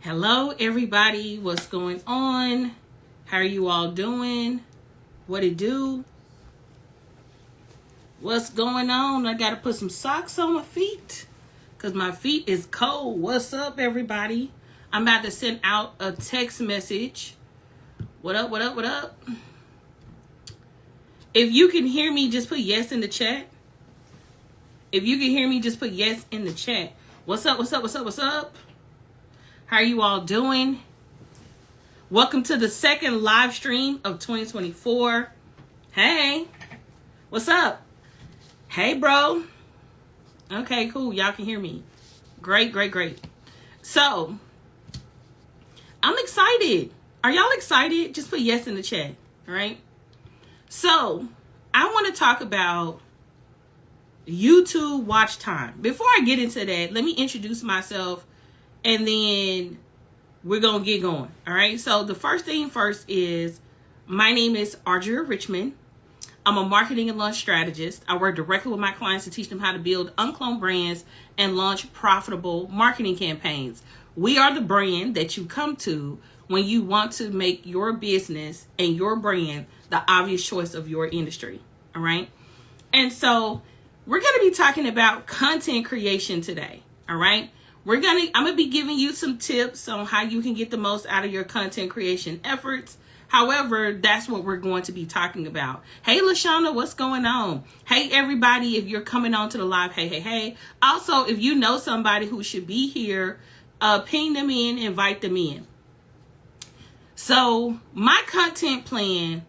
Hello, everybody. What's going on? How are you all doing? What it do? What's going on? I got to put some socks on my feet because my feet is cold. What's up, everybody? I'm about to send out a text message. What up, what up, what up? If you can hear me, just put yes in the chat. If you can hear me, just put yes in the chat. What's up, what's up, what's up, what's up? How are you all doing? Welcome to the second live stream of 2024. Hey, what's up? Hey, bro. Okay, cool. Y'all can hear me. Great, great, great. So, I'm excited. Are y'all excited? Just put yes in the chat, all right? So, I want to talk about YouTube watch time. Before I get into that, let me introduce myself and then we're going to get going. All right. So the first thing first is my name is Audria Richmond. I'm a marketing and launch strategist. I work directly with my clients to teach them how to build uncloned brands and launch profitable marketing campaigns. We are the brand that you come to when you want to make your business and your brand the obvious choice of your industry. All right. And so we're going to be talking about content creation today. All right. I'm going to be giving you some tips on how you can get the most out of your content creation efforts. However, that's what we're going to be talking about. Hey, LaShawna, what's going on? Hey, everybody, if you're coming on to the live, hey. Also, if you know somebody who should be here, ping them in, invite them in. So my content plan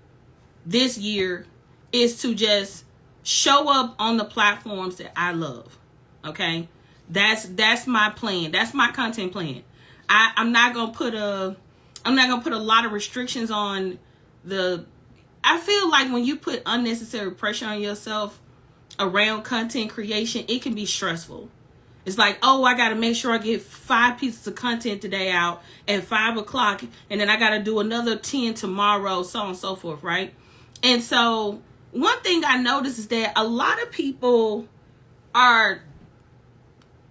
this year is to just show up on the platforms that I love. Okay. That's my plan. That's my content plan. I'm not gonna put a lot of restrictions on I feel like when you put unnecessary pressure on yourself around content creation, it can be stressful. It's like, oh, I gotta make sure I get 5 pieces of content today out at 5 o'clock, and then I gotta do another 10 tomorrow, so on and so forth, right? And so one thing I noticed is that a lot of people are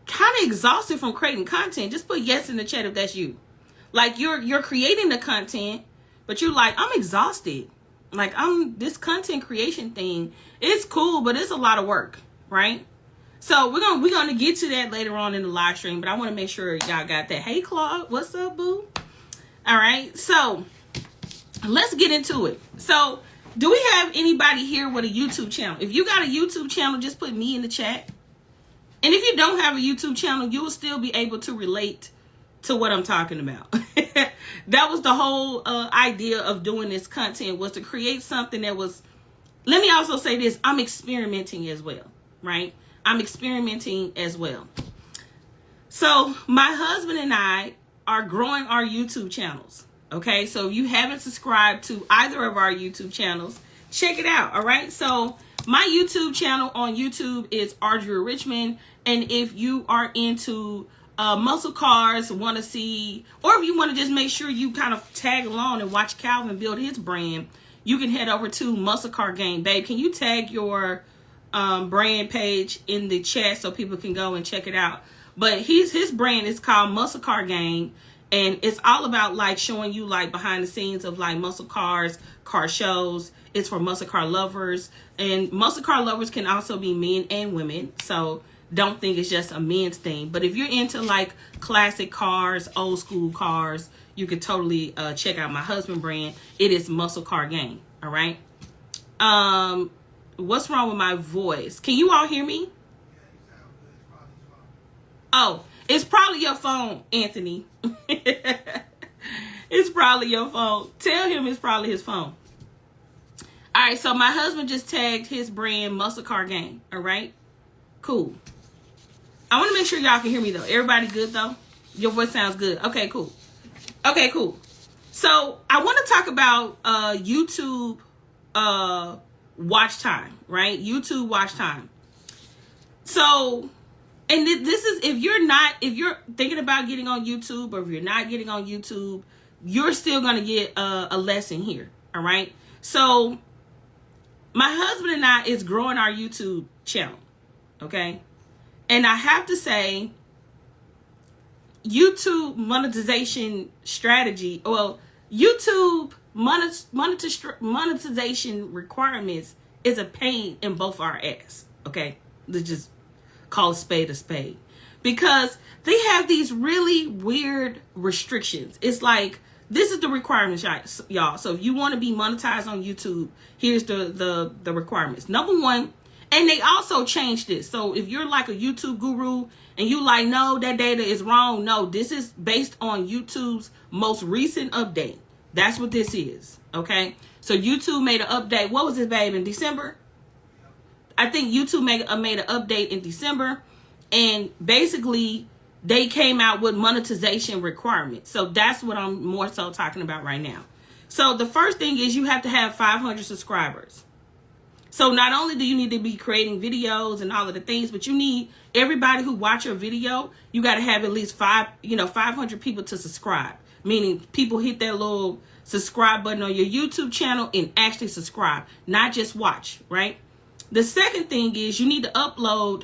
kind of exhausted from creating content. Just put yes in the chat if that's you. Like you're creating the content, but you're like, I'm exhausted. Like this content creation thing, it's cool, but it's a lot of work, right? So we're gonna get to that later on in the live stream, but I want to make sure y'all got that. Hey Claude, what's up, boo? All right, so let's get into it. So do we have anybody here with a YouTube channel? If you got a YouTube channel, just put me in the chat. And if you don't have a YouTube channel, you will still be able to relate to what I'm talking about. That was the whole idea of doing this content, was to create something that was, let me also say this, I'm experimenting as well, right? I'm experimenting as well. So my husband and I are growing our YouTube channels. Okay, so if you haven't subscribed to either of our YouTube channels, check it out. All right, so my YouTube channel on YouTube is Audria Richmond. And if you are into muscle cars, want to see, or if you want to just make sure you kind of tag along and watch Calvin build his brand, you can head over to Muscle Car Gang. Babe, can you tag your brand page in the chat so people can go and check it out? But his brand is called Muscle Car Gang. And it's all about like showing you like behind the scenes of like muscle cars, car shows. It's for muscle car lovers. And muscle car lovers can also be men and women. So don't think it's just a men's thing. But if you're into like classic cars, old school cars, you can totally check out my husband brand. It is Muscle Car Gang. All right. What's wrong with my voice? Can you all hear me? Oh, it's probably your phone, Anthony. It's probably your phone. Tell him it's probably his phone. All right, so my husband just tagged his brand Muscle Car Gang. All right, cool. I want to make sure y'all can hear me though. Everybody good though? Your voice sounds good. Okay, cool. Okay, cool. So I want to talk about YouTube watch time, right? YouTube watch time. So, and this is, if you're thinking about getting on YouTube, or if you're not getting on YouTube, you're still going to get a lesson here. All right. So my husband and I is growing our YouTube channel. Okay. And I have to say, YouTube monetization strategy, well, YouTube monetization requirements is a pain in both our ass. Okay, let's just call a spade, because they have these really weird restrictions. It's like, this is the requirements, y'all. So if you want to be monetized on YouTube, here's the requirements. Number one, and they also changed this. So if you're like a YouTube guru and you like, no, that data is wrong. No, this is based on YouTube's most recent update. That's what this is. Okay. So YouTube made an update. What was this, babe, in December? I think YouTube made an update in December, and basically they came out with monetization requirements. So that's what I'm more so talking about right now. So the first thing is you have to have 500 subscribers. So not only do you need to be creating videos and all of the things, but you need everybody who watch your video, you got to have at least 500 people to subscribe. Meaning people hit that little subscribe button on your YouTube channel and actually subscribe, not just watch, right? The second thing is you need to upload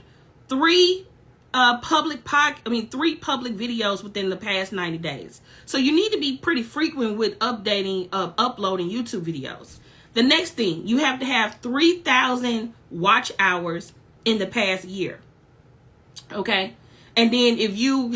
three public videos within the past 90 days. So you need to be pretty frequent with uploading YouTube videos. The next thing, you have to have 3,000 watch hours in the past year. Okay. And then if you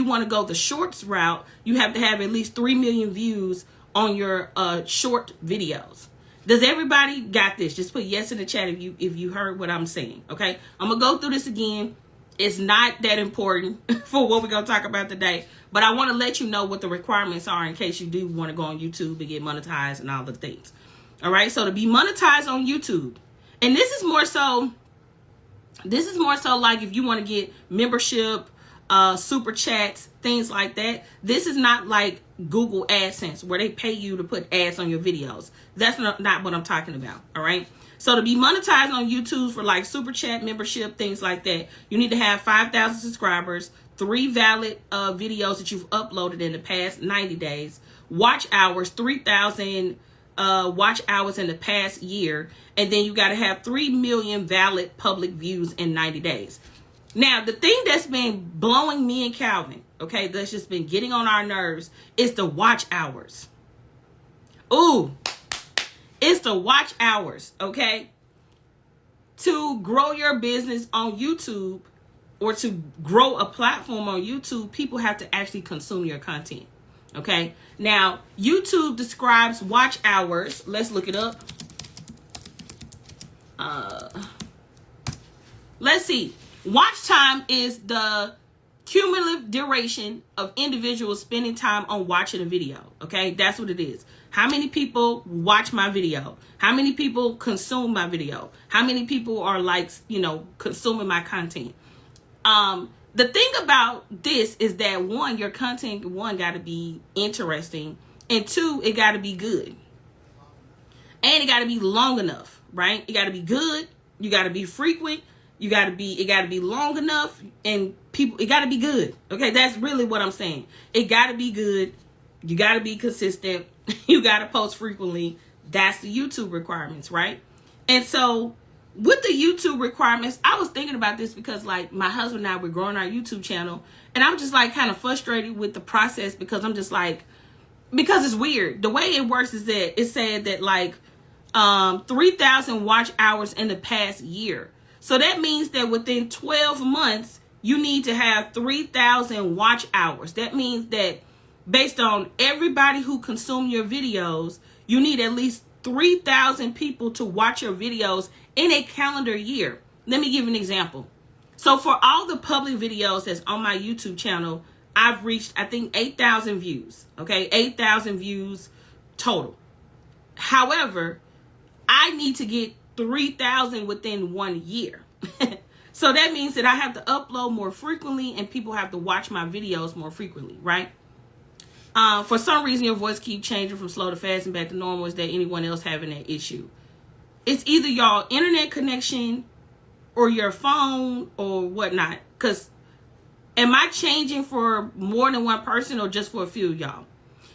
want to go the shorts route, you have to have at least 3 million views on your short videos. Does everybody got this? Just put yes in the chat if you heard what I'm saying. Okay. I'm going to go through this again. It's not that important for what we're going to talk about today, but I want to let you know what the requirements are in case you do want to go on YouTube and get monetized and all the things. All right. So to be monetized on YouTube, and this is more so like if you want to get membership, super chats, things like that. This is not like Google AdSense where they pay you to put ads on your videos. That's not what I'm talking about. All right. So to be monetized on YouTube for like super chat, membership, things like that, you need to have 5,000 subscribers, 3 valid videos that you've uploaded in the past 90 days, watch hours, 3,000 watch hours in the past year, and then you got to have 3 million valid public views in 90 days. Now, the thing that's been blowing me and Calvin, okay, that's just been getting on our nerves, is the watch hours. Ooh, it's the watch hours, okay? To grow your business on YouTube or to grow a platform on YouTube, people have to actually consume your content, okay? Now, YouTube describes watch hours. Let's look it up. Let's see. Watch time is the cumulative duration of individuals spending time on watching a video. Okay, that's what it is. How many people watch my video? How many people consume my video? How many people are like, consuming my content? The thing about this is that one, your content, got to be interesting, and two, it got to be good. And it got to be long enough, right? It got to be good. You got to be frequent. It got to be long enough, and it got to be good. Okay, that's really what I'm saying. It got to be good. You got to be consistent. You got to post frequently. That's the YouTube requirements, right? And so with the YouTube requirements, I was thinking about this because like my husband and I were growing our YouTube channel, and I'm just like kind of frustrated with the process because I'm just like, because it's weird. The way it works is that it said that like 3,000 watch hours in the past year. So that means that within 12 months, you need to have 3,000 watch hours. That means that based on everybody who consume your videos, you need at least 3,000 people to watch your videos in a calendar year. Let me give you an example. So for all the public videos that's on my YouTube channel, I've reached, I think, 8,000 views. Okay, 8,000 views total. However, I need to get 3,000 within 1 year. So that means that I have to upload more frequently and people have to watch my videos more frequently, right? For some reason, your voice keeps changing from slow to fast and back to normal. Is there anyone else having that issue? It's either y'all internet connection or your phone or whatnot. Because am I changing for more than one person or just for a few of y'all?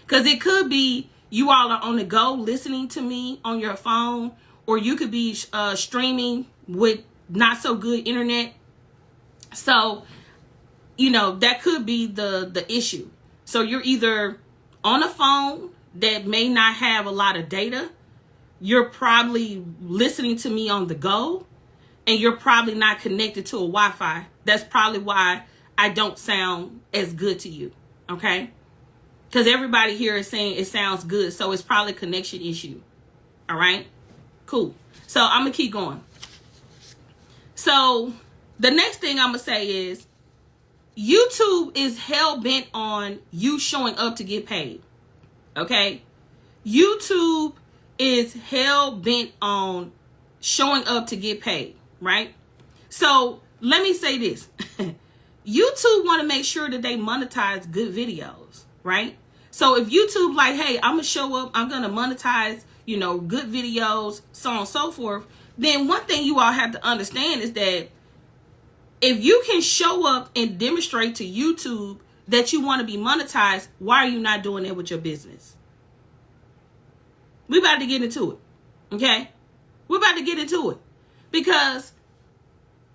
Because it could be you all are on the go listening to me on your phone, or you could be streaming with not so good internet. So that could be the issue. So you're either on a phone that may not have a lot of data, you're probably listening to me on the go, and you're probably not connected to a Wi-Fi. That's probably why I don't sound as good to you, okay? Because everybody here is saying it sounds good, so it's probably a connection issue, all right? Cool. So I'm going to keep going. So the next thing I'm going to say is YouTube is hell-bent on you showing up to get paid, okay? YouTube is hell-bent on showing up to get paid, right? So let me say this. YouTube want to make sure that they monetize good videos, right? So if YouTube like, hey, I'm going to show up, I'm going to monetize, good videos, so on and so forth, then one thing you all have to understand is that if you can show up and demonstrate to YouTube that you want to be monetized, why are you not doing it with your business? We about to get into it, okay? We're about to get into it because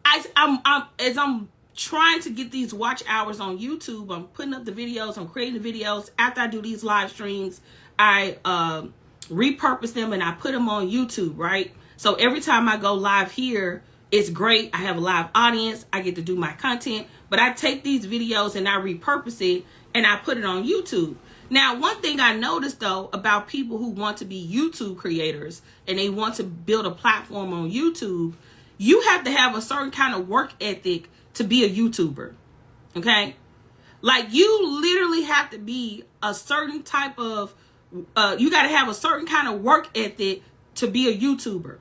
as I'm trying to get these watch hours on YouTube, I'm putting up the videos, I'm creating the videos. After I do these live streams, I repurpose them and I put them on YouTube, right? So every time I go live here, it's great. I have a live audience. I get to do my content, but I take these videos and I repurpose it and I put it on YouTube. Now, one thing I noticed though about people who want to be YouTube creators and they want to build a platform on YouTube, you have to have a certain kind of work ethic to be a YouTuber, okay? Like you literally have to be a certain type of, you got to have a certain kind of work ethic to be a YouTuber.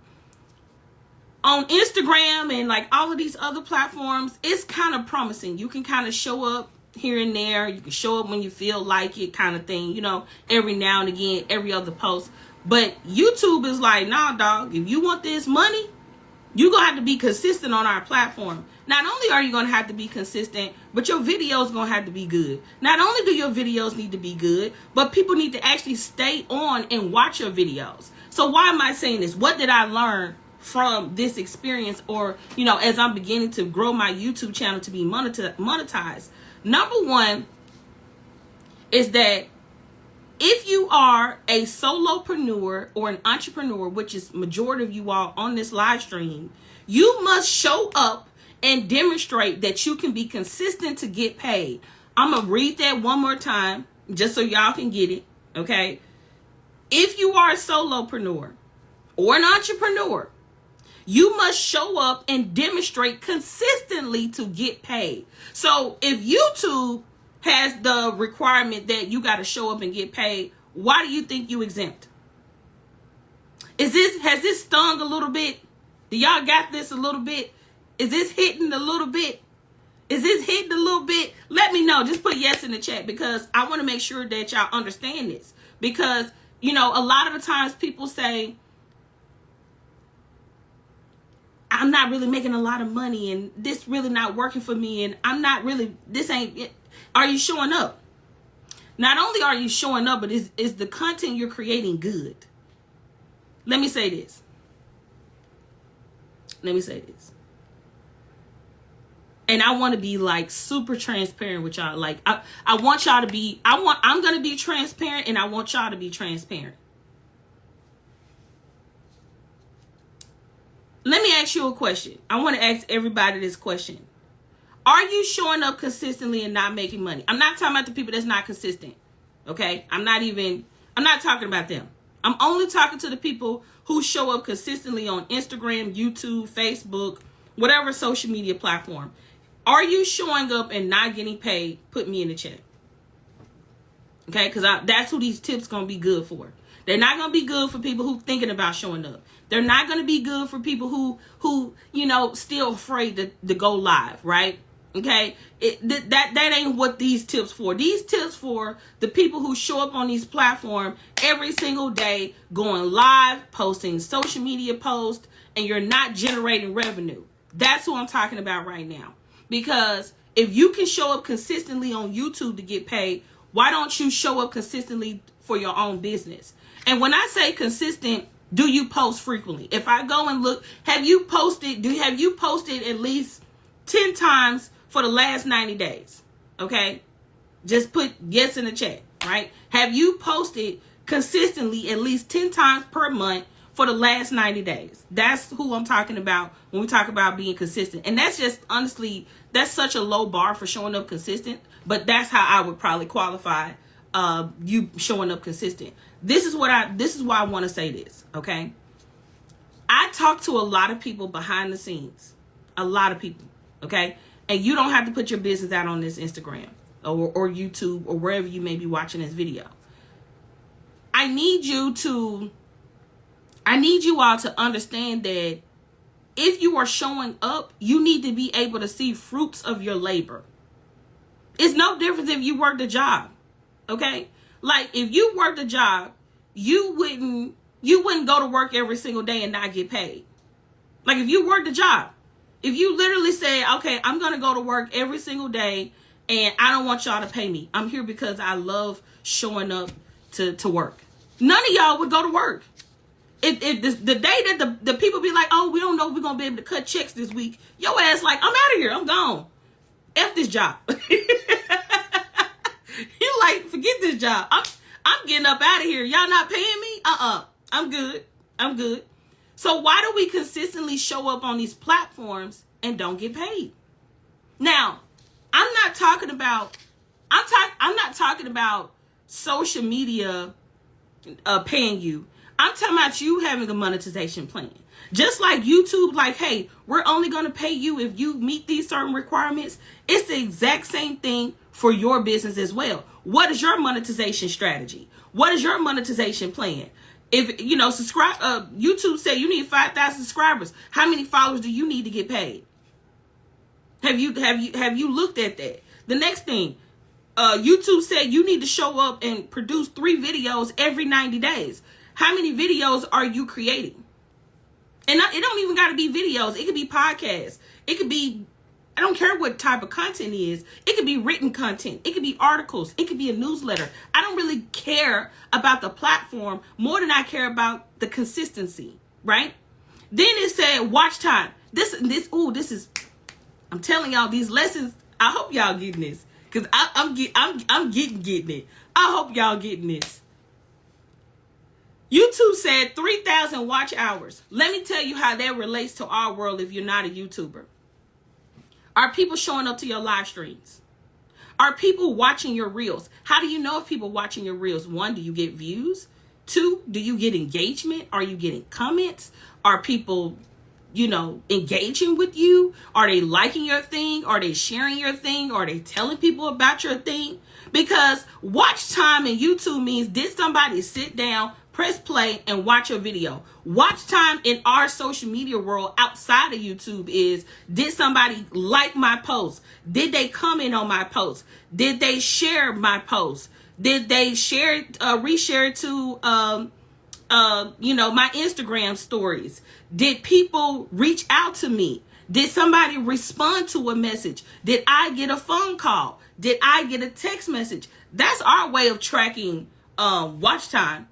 On Instagram and like all of these other platforms, it's kind of promising. You can kind of show up here and there. You can show up when you feel like it kind of thing, every now and again, every other post. But YouTube is like, nah, dog, if you want this money, you're going to have to be consistent on our platform. Not only are you going to have to be consistent, but your videos going to have to be good. Not only do your videos need to be good, but people need to actually stay on and watch your videos. So why am I saying this? What did I learn from this experience or, as I'm beginning to grow my YouTube channel to be monetized? Number one is that if you are a solopreneur or an entrepreneur, which is majority of you all on this live stream, you must show up and demonstrate that you can be consistent to get paid. I'm going to read that one more time just so y'all can get it, okay? If you are a solopreneur or an entrepreneur, you must show up and demonstrate consistently to get paid. So if YouTube has the requirement that you got to show up and get paid, why do you think you exempt? Has this stung a little bit? Do y'all got this a little bit? Is this hitting a little bit? Is this hitting a little bit? Let me know. Just put yes in the chat because I want to make sure that y'all understand this. Because, a lot of the times people say, I'm not really making a lot of money and this really not working for me and I'm not really, this ain't it. Are you showing up? Not only are you showing up, but is the content you're creating good? Let me say this. And I want to be like super transparent with y'all. Like I want y'all to be, I'm going to be transparent and I want y'all to be transparent. Let me ask you a question. I want to ask everybody this question. Are you showing up consistently and not making money? I'm not talking about the people that's not consistent. Okay? I'm not talking about them. I'm only talking to the people who show up consistently on Instagram, YouTube, Facebook, whatever social media platform. Are you showing up and not getting paid? Put me in the chat. Okay? Because that's who these tips going to be good for. They're not going to be good for people who thinking about showing up. They're not going to be good for people who still afraid to go live, right? Okay? That ain't what these tips for. These tips for the people who show up on these platforms every single day, going live, posting social media posts, and you're not generating revenue. That's who I'm talking about right now. Because if you can show up consistently on YouTube to get paid, why don't you show up consistently for your own business? And when I say consistent, do you post frequently? If I go and look, have you posted at least 10 times for the last 90 days? Okay? Just put yes in the chat, right? Have you posted consistently at least 10 times per month for the last 90 days? That's who I'm talking about when we talk about being consistent. And that's just, honestly, that's such a low bar for showing up consistent. But that's how I would probably qualify you showing up consistent. This is why I want to say this, okay? I talk to a lot of people behind the scenes. A lot of people, okay? And you don't have to put your business out on this Instagram or YouTube or wherever you may be watching this video. I need you all to understand that if you are showing up, you need to be able to see fruits of your labor. It's no difference if you worked a job, okay? Like, if you worked a job, you wouldn't go to work every single day and not get paid. Like, if you worked a job, if you literally say, okay, I'm going to go to work every single day and I don't want y'all to pay me. I'm here because I love showing up to work. None of y'all would go to work. If the day that the people be like, oh, we don't know if we're going to be able to cut checks this week, your ass like, I'm out of here. I'm gone. F this job. You like, forget this job. I'm getting up out of here. Y'all not paying me? I'm good. So why do we consistently show up on these platforms and don't get paid? Now, I'm not talking about social media paying you. I'm talking about you having a monetization plan. Just like YouTube, like, hey, we're only going to pay you if you meet these certain requirements. It's the exact same thing for your business as well. What is your monetization strategy? What is your monetization plan? If, YouTube said you need 5,000 subscribers. How many followers do you need to get paid? Have you looked at that? The next thing, YouTube said you need to show up and produce 3 videos every 90 days. How many videos are you creating? And it don't even got to be videos. It could be podcasts. It could be, I don't care what type of content it is. It could be written content. It could be articles. It could be a newsletter. I don't really care about the platform more than I care about the consistency, right? Then it said watch time. This is, I'm telling y'all these lessons. I hope y'all getting this because I'm getting it. I hope y'all getting this. YouTube said 3,000 watch hours. Let me tell you how that relates to our world if you're not a YouTuber. Are people showing up to your live streams? Are people watching your reels? How do you know if people watching your reels? 1, do you get views? 2, do you get engagement? Are you getting comments? Are people, engaging with you? Are they liking your thing? Are they sharing your thing? Are they telling people about your thing? Because watch time in YouTube means, did somebody sit down, press play, and watch your video? Watch time in our social media world outside of YouTube is, did somebody like my post? Did they comment on my post? Did they share my post? Did they reshare it to, my Instagram stories? Did people reach out to me? Did somebody respond to a message? Did I get a phone call? Did I get a text message? That's our way of tracking watch time.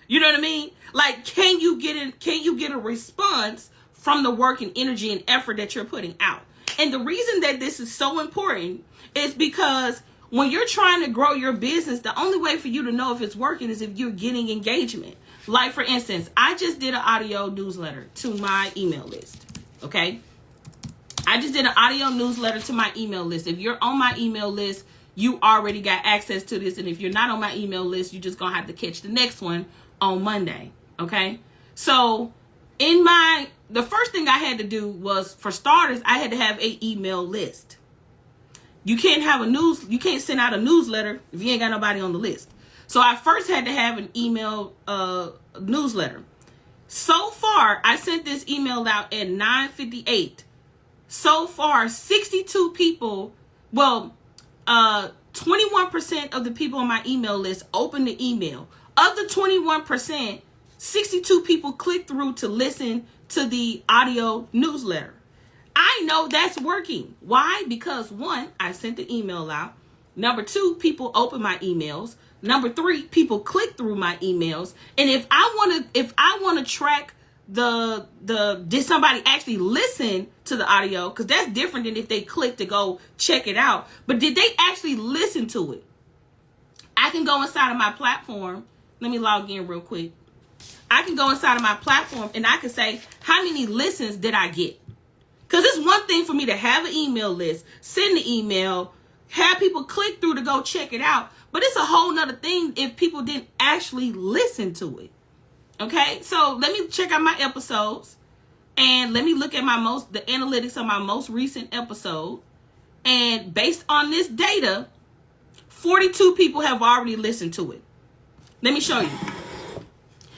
You know what I mean? Like, can you get a response from the work and energy and effort that you're putting out? And the reason that this is so important is because when you're trying to grow your business, the only way for you to know if it's working is if you're getting engagement. Like, for instance, I just did an audio newsletter to my email list. Okay? I just did an audio newsletter to my email list. If you're on my email list, you already got access to this. And if you're not on my email list, you're just going to have to catch the next one on Monday. Okay? So the first thing I had to do was, for starters, I had to have an email list. You can't send out a newsletter if you ain't got nobody on the list. So I first had to have an email newsletter. So far, I sent this email out at 9:58. So far, 62 people, 21% of the people on my email list opened the email. Of the 21%, 62 people clicked through to listen to the audio newsletter. I know that's working. Why? Because 1, I sent the email out. Number 2, people open my emails. Number 3, people click through my emails. And if I want to track did somebody actually listen to the audio? Because that's different than if they click to go check it out. But did they actually listen to it? I can go inside of my platform. Let me log in real quick. I can go inside of my platform and I can say, how many listens did I get? Because it's one thing for me to have an email list, send the email, have people click through to go check it out. But it's a whole nother thing if people didn't actually listen to it. Okay, so let me check out my episodes and let me look at the analytics of my most recent episode. And based on this data, 42 people have already listened to it. Let me show you.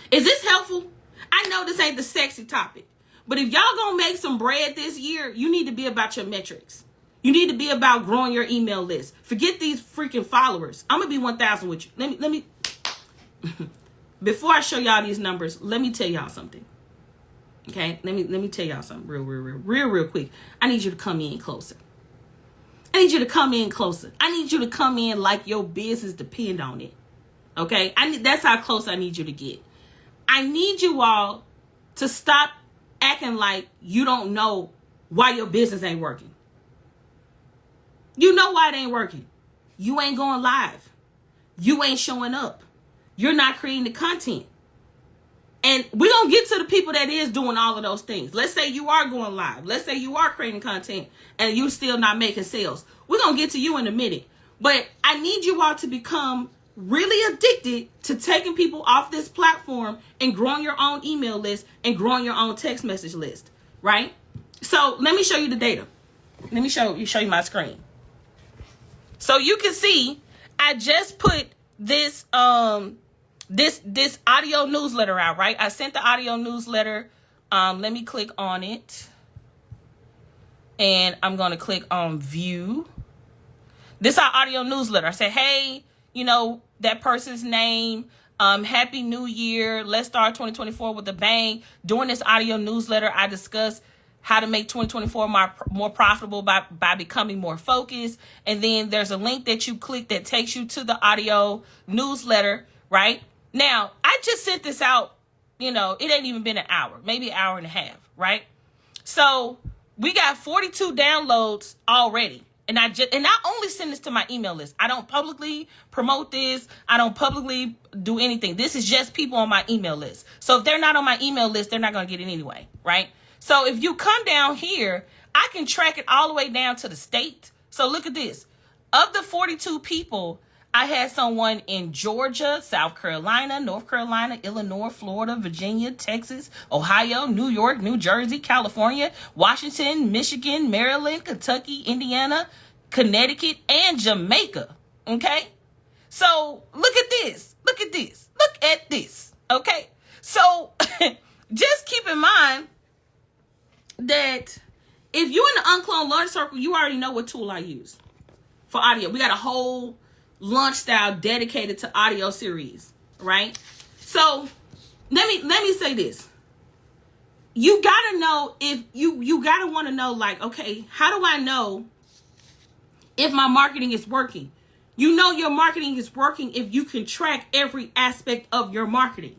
Is this helpful? I know this ain't the sexy topic, but if y'all gonna make some bread this year, you need to be about your metrics. You need to be about growing your email list. Forget these freaking followers. I'm gonna be 1,000 with you. Let me. Before I show y'all these numbers, let me tell y'all something. Okay, let me tell y'all something real quick. I need you to come in closer. I need you to come in closer. I need you to come in like your business depend on it. Okay, that's how close I need you to get. I need you all to stop acting like you don't know why your business ain't working. You know why it ain't working. You ain't going live. You ain't showing up. You're not creating the content. And we're going to get to the people that is doing all of those things. Let's say you are going live. Let's say you are creating content and you're still not making sales. We're going to get to you in a minute. But I need you all to become really addicted to taking people off this platform and growing your own email list and growing your own text message list, right? So let me show you the data. Let me show you my screen. So you can see I just put this this audio newsletter out, right? I sent the audio newsletter. Let me click on it. And I'm going to click on view. This is our audio newsletter. I say, hey, that person's name. Happy New Year. Let's start 2024 with a bang. During this audio newsletter, I discuss how to make 2024 more profitable by becoming more focused. And then there's a link that you click that takes you to the audio newsletter, right? Now, I just sent this out, it ain't even been an hour, maybe an hour and a half, right? So we got 42 downloads already. And I only send this to my email list. I don't publicly promote this. I don't publicly do anything. This is just people on my email list. So if they're not on my email list, they're not going to get it anyway, right? So if you come down here, I can track it all the way down to the state. So look at this. Of the 42 people, I had someone in Georgia, South Carolina, North Carolina, Illinois, Florida, Virginia, Texas, Ohio, New York, New Jersey, California, Washington, Michigan, Maryland, Kentucky, Indiana, Connecticut, and Jamaica. Okay? So look at this. Look at this. Look at this. Okay? So just keep in mind that if you're in the UnCloned Learning Circle, you already know what tool I use for audio. We got a whole launch style dedicated to audio series, right? So let me say this. You gotta know if you gotta want to know, like, okay, how do I know if my marketing is working? You know your marketing is working if you can track every aspect of your marketing.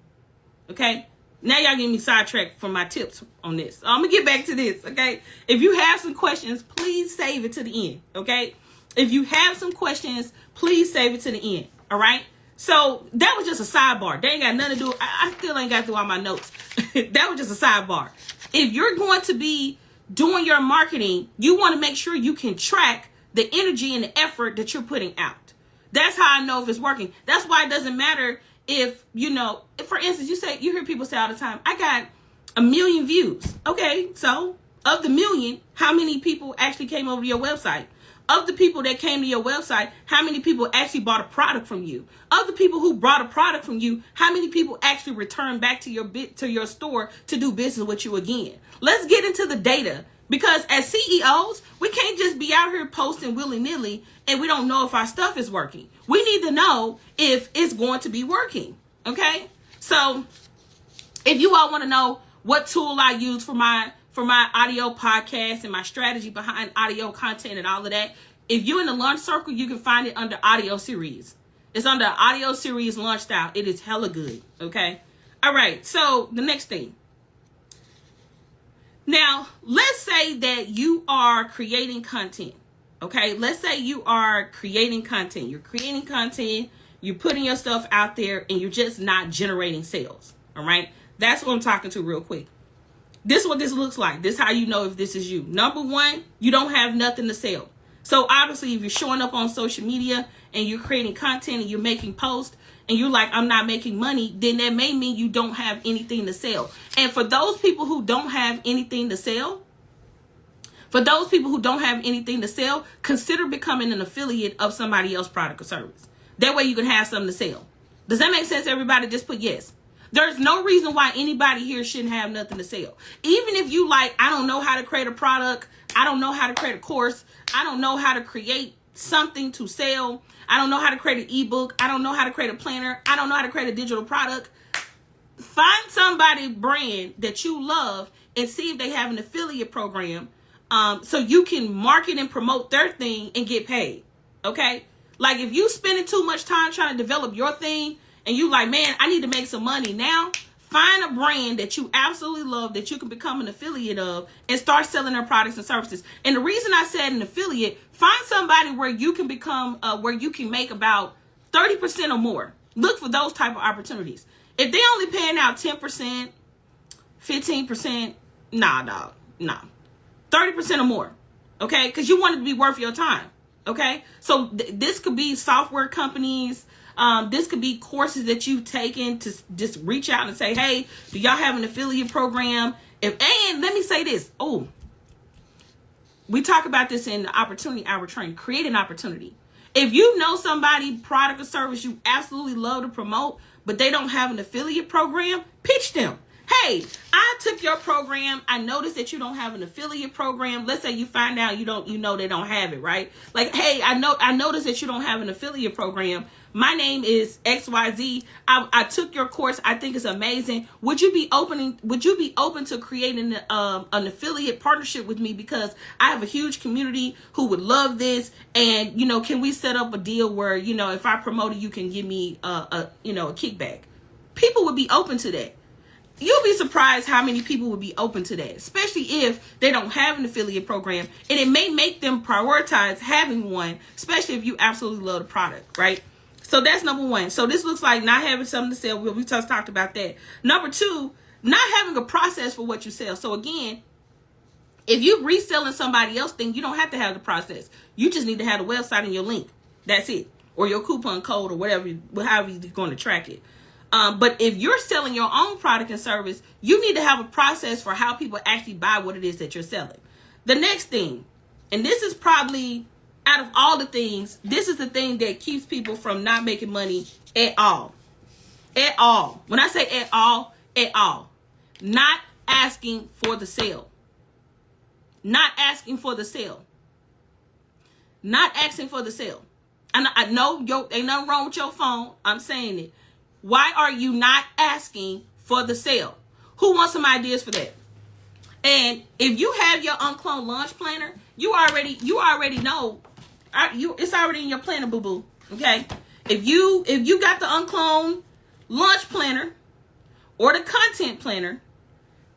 Okay? Now y'all getting me sidetracked from my tips on this. I'm gonna get back to this, okay? If you have some questions, please save it to the end, okay? If you have some questions, please save it to the end, all right? So that was just a sidebar. They ain't got nothing to do. I still ain't got through all my notes. That was just a sidebar. If you're going to be doing your marketing, you want to make sure you can track the energy and the effort that you're putting out. That's how I know if it's working. That's why it doesn't matter if, if, for instance, you hear people say all the time, I got 1 million views. Okay, so of the 1 million, how many people actually came over to your website? Of the people that came to your website, how many people actually bought a product from you? Of the people who bought a product from you, how many people actually returned back to your store to do business with you again? Let's get into the data, because as CEOs, we can't just be out here posting willy-nilly and we don't know if our stuff is working. We need to know if it's going to be working, okay? So if you all want to know what tool I use for my audio podcast and my strategy behind audio content and all of that, if you're in the launch circle, you can find it under audio series. It's under audio series launch style. It is hella good. Okay. All right. So the next thing, Now, let's say that you are creating content. Okay, let's say you are creating content. You're creating content, you're putting your stuff out there, and you're just not generating sales. All right, that's what I'm talking to real quick. This is what this looks like. This is how you know if this is you. Number one, you don't have nothing to sell. So obviously, if you're showing up on social media and you're creating content and you're making posts and you're like, I'm not making money, then that may mean you don't have anything to sell. And for those people who don't have anything to sell, consider becoming an affiliate of somebody else's product or service. That way you can have something to sell. Does that make sense, everybody? Just put yes. There's no reason why anybody here shouldn't have nothing to sell. Even if you like, I don't know how to create a product. I don't know how to create a course. I don't know how to create something to sell. I don't know how to create an ebook. I don't know how to create a planner. I don't know how to create a digital product. Find somebody brand that you love and see if they have an affiliate program. So you can market and promote their thing and get paid. Okay? Like if you spending too much time trying to develop your thing and you like, man, I need to make some money now, find a brand that you absolutely love that you can become an affiliate of and start selling their products and services. And the reason I said an affiliate, find somebody where you can become, where you can make about 30% or more. Look for those type of opportunities. If they only paying out 10%, 15%, nah, dog, nah. 30% or more, okay? Because you want it to be worth your time, okay? So this could be software companies. This could be courses that you've taken to just reach out and say, hey, do y'all have an affiliate program? And let me say this. Oh, we talk about this in the opportunity hour training. Create an opportunity. If you know somebody, product or service you absolutely love to promote, but they don't have an affiliate program, pitch them. Hey, I took your program. I noticed that you don't have an affiliate program. Let's say you find out you know they don't have it, right? Like, hey, I noticed that you don't have an affiliate program. My name is XYZ. I took your course. I think it's amazing. Would you be open to creating an affiliate partnership with me, because I have a huge community who would love this, and can we set up a deal where if I promote it, you can give me a kickback? People would be open to that. You'll be surprised how many people would be open to that, especially if they don't have an affiliate program, and it may make them prioritize having one, especially if you absolutely love the product, right? So that's number one. So this looks like not having something to sell. We just talked about that. Number two, not having a process for what you sell. So again, if you're reselling somebody else's thing, you don't have to have the process. You just need to have the website and your link. That's it. Or your coupon code or whatever, however you're going to track it. But if you're selling your own product and service, you need to have a process for how people actually buy what it is that you're selling. The next thing, and this is probably out of all the things, this is the thing that keeps people from not making money at all. At all. When I say at all, not asking for the sale. Not asking for the sale. Not asking for the sale. And I know ain't nothing wrong with your phone. I'm saying it. Why are you not asking for the sale? Who wants some ideas for that? And if you have your UnCloned Launch Planner, you already know. It's already in your planner, boo-boo. Okay? If you got the UnCloned Launch Planner or the Content Planner,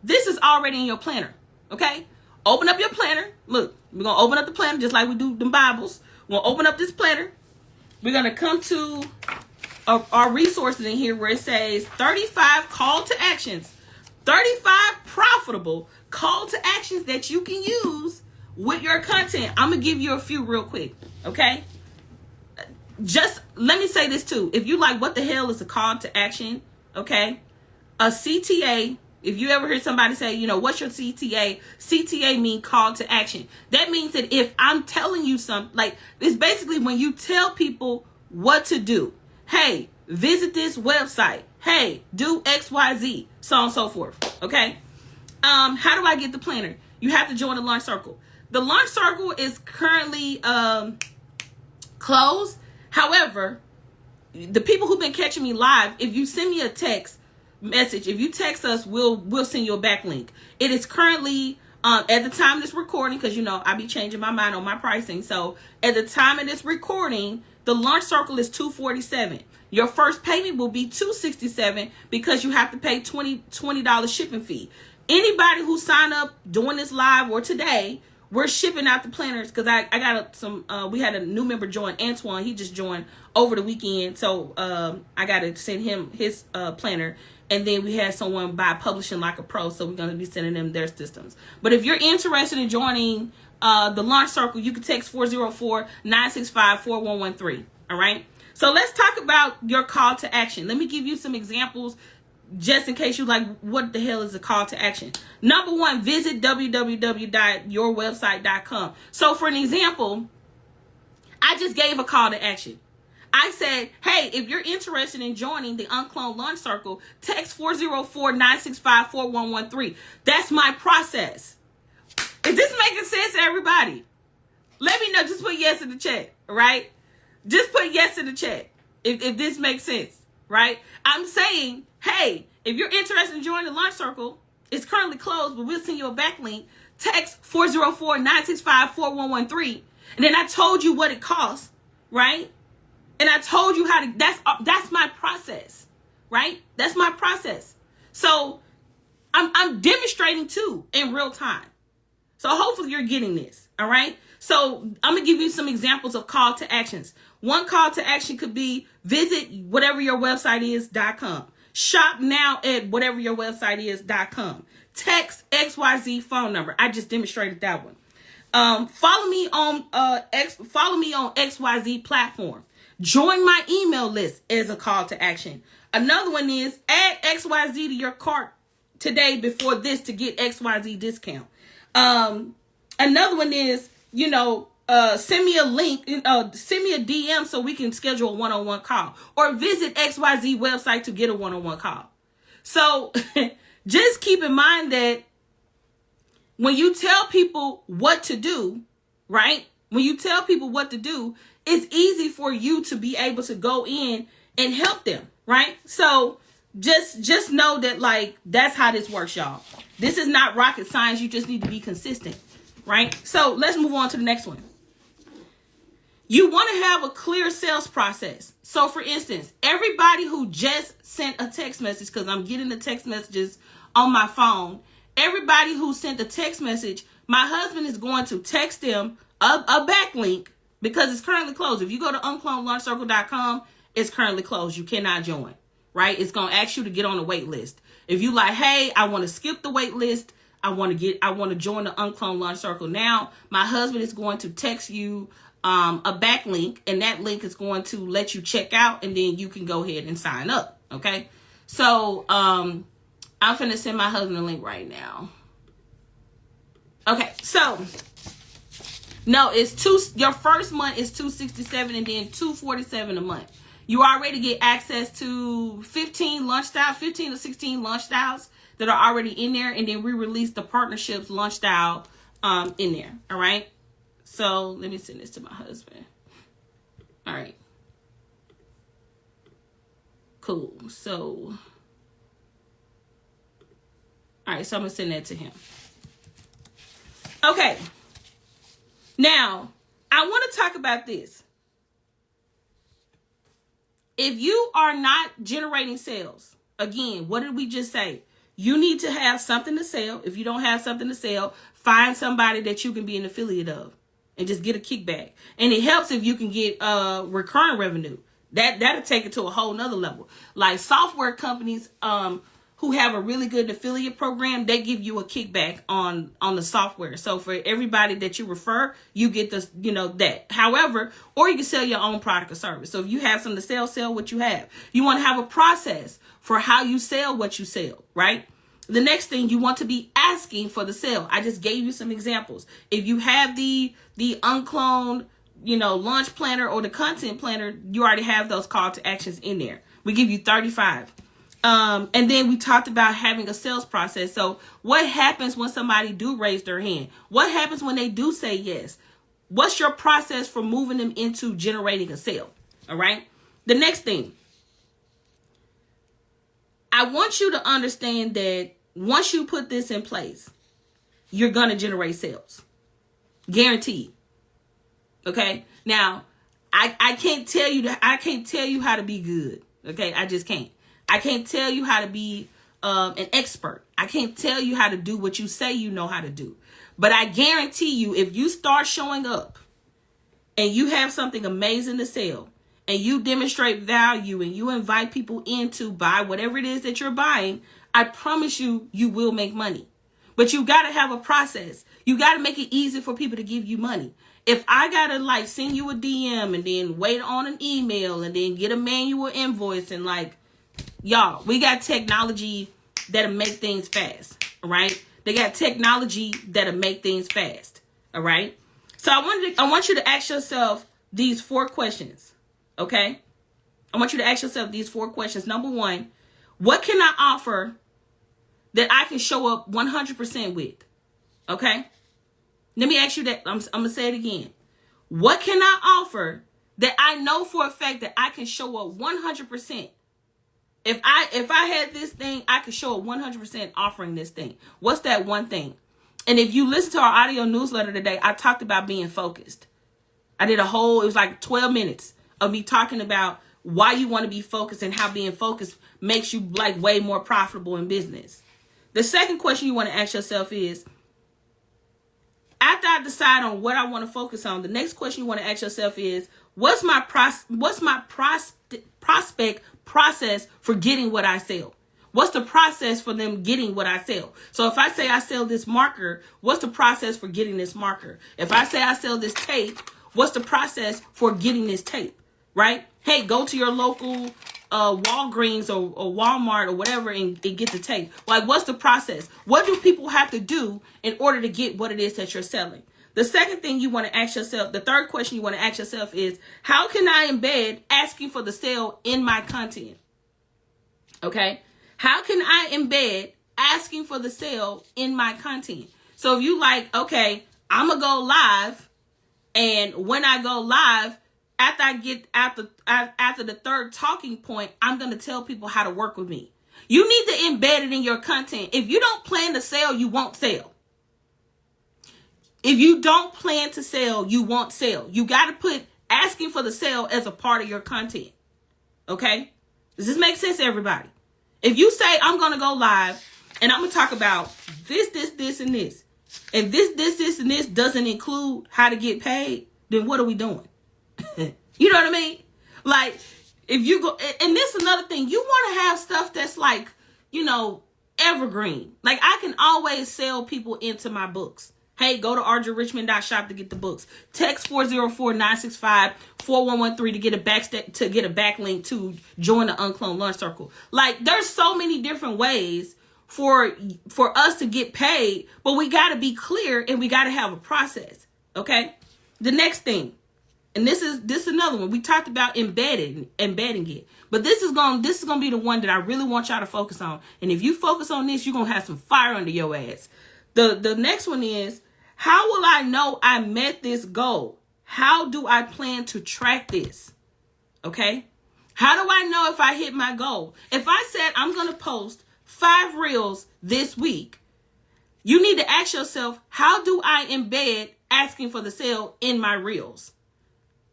this is already in your planner. Okay? Open up your planner. Look, we're going to open up the planner just like we do the Bibles. We're going to open up this planner. We're going to come to our resources in here where it says 35 call to actions, 35 profitable call to actions that you can use with your content. I'm going to give you a few real quick. Okay. Just let me say this too. If you like, what the hell is a call to action? Okay. A CTA. If you ever hear somebody say, what's your CTA? CTA means call to action. That means that if I'm telling you something, like it's basically when you tell people what to do. Hey, visit this website. Hey, do XYZ, so on and so forth. Okay. How do I get the planner? You have to join the Launch Circle. The Launch Circle is currently closed. However, the people who've been catching me live, if you send me a text message, if you text us, we'll send you a backlink. It is currently at the time of this recording, because I be changing my mind on my pricing. So at the time of this recording, the Launch Circle is $247. Your first payment will be $267 because you have to pay $20 shipping fee. Anybody who signed up doing this live or today, we're shipping out the planners because I got we had a new member join, Antoine. He just joined over the weekend. So I got to send him his planner. And then we had someone buy Publishing Like a Pro. So we're going to be sending them their systems. But if you're interested in joining the Launch Circle, you can text 404-965-4113. All right. So let's talk about your call to action. Let me give you some examples just in case you like, what the hell is a call to action? Number one, visit www.yourwebsite.com. So for an example, I just gave a call to action. I said, hey, if you're interested in joining the UnCloned Launch Circle, text 404-965-4113. That's my process. Is this making sense to everybody? Let me know. Just put yes in the chat, right? Just put yes in the chat if this makes sense, right? I'm saying, hey, if you're interested in joining the Launch Circle, it's currently closed, but we'll send you a backlink. Text 404-965-4113. And then I told you what it costs, right? And I told you how to, that's my process, right? That's my process. So I'm demonstrating too in real time. So hopefully you're getting this, all right? So I'm going to give you some examples of call to actions. One call to action could be visit whateveryourwebsiteis.com. Shop now at whateveryourwebsiteis.com. Text XYZ phone number. I just demonstrated that one. Follow me on XYZ platform. Join my email list as a call to action. Another one is add XYZ to your cart today before this to get XYZ discount. Another one is, send me a link, send me a DM so we can schedule a one-on-one call, or visit XYZ website to get a one-on-one call. So just keep in mind that when you tell people what to do, right? When you tell people what to do, it's easy for you to be able to go in and help them, right? So just know that, like, that's how this works, y'all. This is not rocket science. You just need to be consistent, right? So let's move on to the next one. You want to have a clear sales process. So for instance, everybody who just sent a text message, because I'm getting the text messages on my phone, everybody who sent a text message, my husband is going to text them a backlink because it's currently closed. If you go to unclonedlaunchcircle.com, it's currently closed. You cannot join, right? It's going to ask you to get on the wait list. If you like, hey, I want to skip the wait list, I want to join the UnCloned Launch Circle now, my husband is going to text you a backlink, and that link is going to let you check out, and then you can go ahead and sign up. Okay. So, I'm finna send my husband a link right now. Okay. So no, your first month is $267 and then $247 a month. You already get access to 15 to 16 launch styles that are already in there. And then we release the partnerships launch style in there. All right. So let me send this to my husband. All right. Cool. So, all right. So I'm going to send that to him. Okay. Now, I want to talk about this. If you are not generating sales, again, what did we just say? You need to have something to sell. If you don't have something to sell, find somebody that you can be an affiliate of and just get a kickback. And it helps if you can get recurring revenue. That'll take it to a whole nother level. Like software companies who have a really good affiliate program, they give you a kickback on the software. So for everybody that you refer, you get this, that. However, or you can sell your own product or service. So if you have something to sell what you have. You want to have a process for how you sell what you sell, right? The next thing, you want to be asking for the sale. I just gave you some examples. If you have the UnCloned, launch planner or the content planner, you already have those call to actions in there. We give you 35. And then we talked about having a sales process. So what happens when somebody do raise their hand? What happens when they do say yes? What's your process for moving them into generating a sale? All right. The next thing, I want you to understand that once you put this in place, you're going to generate sales. Guaranteed. Okay. Now, I can't tell you how to be good. Okay. I just can't. I can't tell you how to be an expert. I can't tell you how to do what you say you know how to do. But I guarantee you, if you start showing up and you have something amazing to sell and you demonstrate value and you invite people in to buy whatever it is that you're buying, I promise you, you will make money. But you got to have a process. You got to make it easy for people to give you money. If I got to like send you a DM and then wait on an email and then get a manual invoice and like, y'all, we got technology that'll make things fast, all right? They got technology that'll make things fast, all right? So I want you to ask yourself these 4 questions, okay? I want you to ask yourself these 4 questions. Number 1, what can I offer that I can show up 100% with, okay? Let me ask you that. I'm going to say it again. What can I offer that I know for a fact that I can show up 100%? If I had this thing, I could show up 100% offering this thing. What's that one thing? And if you listen to our audio newsletter today, I talked about being focused. I did it was like 12 minutes of me talking about why you want to be focused and how being focused makes you like way more profitable in business. The second question you want to ask yourself is, after I decide on what I want to focus on, the next question you want to ask yourself is, what's my prospect process for getting what I sell? What's the process for them getting what I sell? So if I say I sell this marker, what's the process for getting this marker? If I say I sell this tape, what's the process for getting this tape, right? Hey, go to your local Walgreens or Walmart or whatever and get the tape. Like, what's the process? What do people have to do in order to get what it is that you're selling? The second thing you want to ask yourself, the third question you want to ask yourself is, how can I embed asking for the sale in my content? Okay? How can I embed asking for the sale in my content? So if you like, okay, I'm going to go live, and when I go live, after I get after the third talking point, I'm going to tell people how to work with me. You need to embed it in your content. If you don't plan to sell, you won't sell. If you don't plan to sell, you won't sell. You got to put asking for the sale as a part of your content. Okay? Does this make sense to everybody? If you say, I'm going to go live and I'm going to talk about this, and this, and this, and this doesn't include how to get paid, then what are we doing? You know what I mean? Like, if you go, and this is another thing, you want to have stuff that's like, you know, evergreen. Like, I can always sell people into my books. Hey, go to AudriaRichmond.shop to get the books. Text 404-965-4113 to get a backlink to join the UnCloned Launch Circle. Like, there's so many different ways for us to get paid, but we got to be clear and we got to have a process. Okay? The next thing, and this is another one. We talked about embedding it. But this is going to be the one that I really want y'all to focus on. And if you focus on this, you're going to have some fire under your ass. The next one is, how will I know I met this goal? How do I plan to track this? Okay? How do I know if I hit my goal? If I said I'm going to post 5 reels this week, you need to ask yourself, how do I embed asking for the sale in my reels?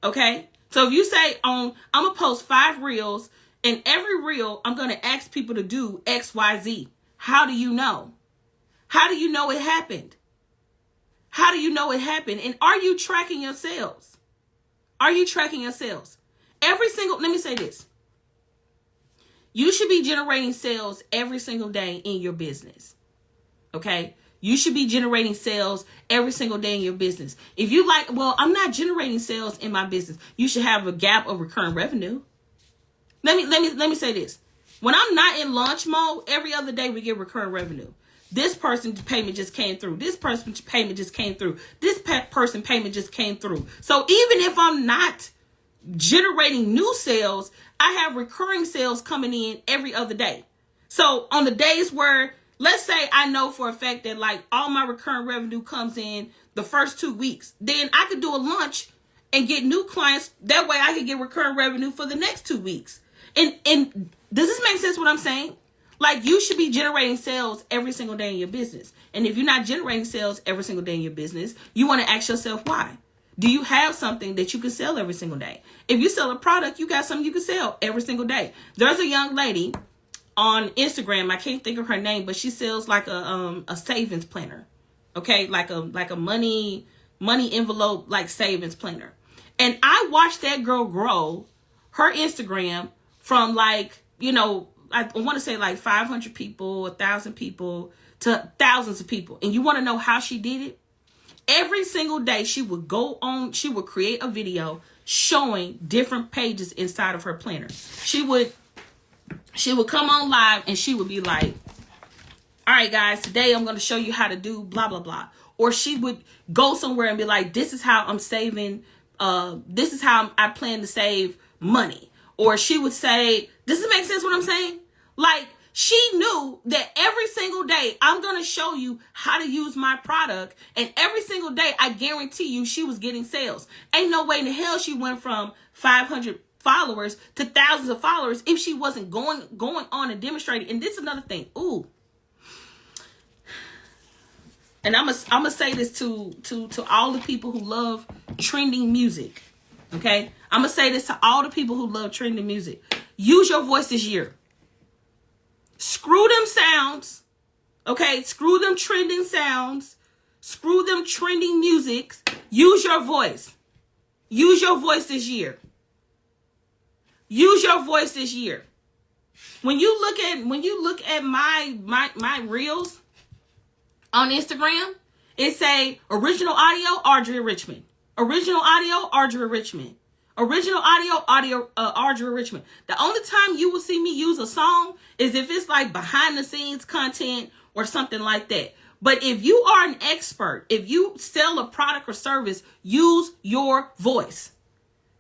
Okay? So if you say I'm going to post 5 reels, and every reel I'm going to ask people to do X, Y, Z. How do you know? How do you know it happened? How do you know it happened? And are you tracking your sales? Are you tracking your sales? Let me say this. You should be generating sales every single day in your business. Okay? You should be generating sales every single day in your business. If you like, well, I'm not generating sales in my business, you should have a gap of recurring revenue. Let me say this. When I'm not in launch mode, every other day we get recurring revenue. This person's payment just came through. This person's payment just came through. This person payment just came through. So even if I'm not generating new sales, I have recurring sales coming in every other day. So on the days where, let's say I know for a fact that like all my recurring revenue comes in the first 2 weeks, then I could do a launch and get new clients. That way I could get recurring revenue for the next 2 weeks. And does this make sense what I'm saying? Like, you should be generating sales every single day in your business. And if you're not generating sales every single day in your business, you want to ask yourself why. Do you have something that you can sell every single day? If you sell a product, you got something you can sell every single day. There's a young lady on Instagram. I can't think of her name, but she sells like a savings planner. Okay, like a money envelope, like savings planner. And I watched that girl grow her Instagram from like, you know, I want to say like 500 people, 1,000 people to thousands of people. And you want to know how she did it? Every single day she would create a video showing different pages inside of her planner. She would come on live and she would be like, all right, guys, today I'm going to show you how to do blah, blah, blah. Or she would go somewhere and be like, this is how I'm saving. This is how I plan to save money. Or she would say, does it make sense what I'm saying? Like, she knew that every single day I'm going to show you how to use my product. And every single day, I guarantee you she was getting sales. Ain't no way in the hell she went from 500 followers to thousands of followers if she wasn't going on and demonstrating. And this is another thing. Ooh. And I'm gonna say this to all the people who love trending music. Okay? I'm gonna say this to all the people who love trending music. Use your voice this year. Screw them sounds. Okay? Screw them trending sounds. Screw them trending musics. Use your voice. Use your voice this year. Use your voice this year. When you look at my reels on Instagram, it say original audio, Audria Richmond. Original audio, Audria Richmond. Original audio, Audria Richmond. The only time you will see me use a song is if it's like behind the scenes content or something like that. But if you are an expert, if you sell a product or service, use your voice.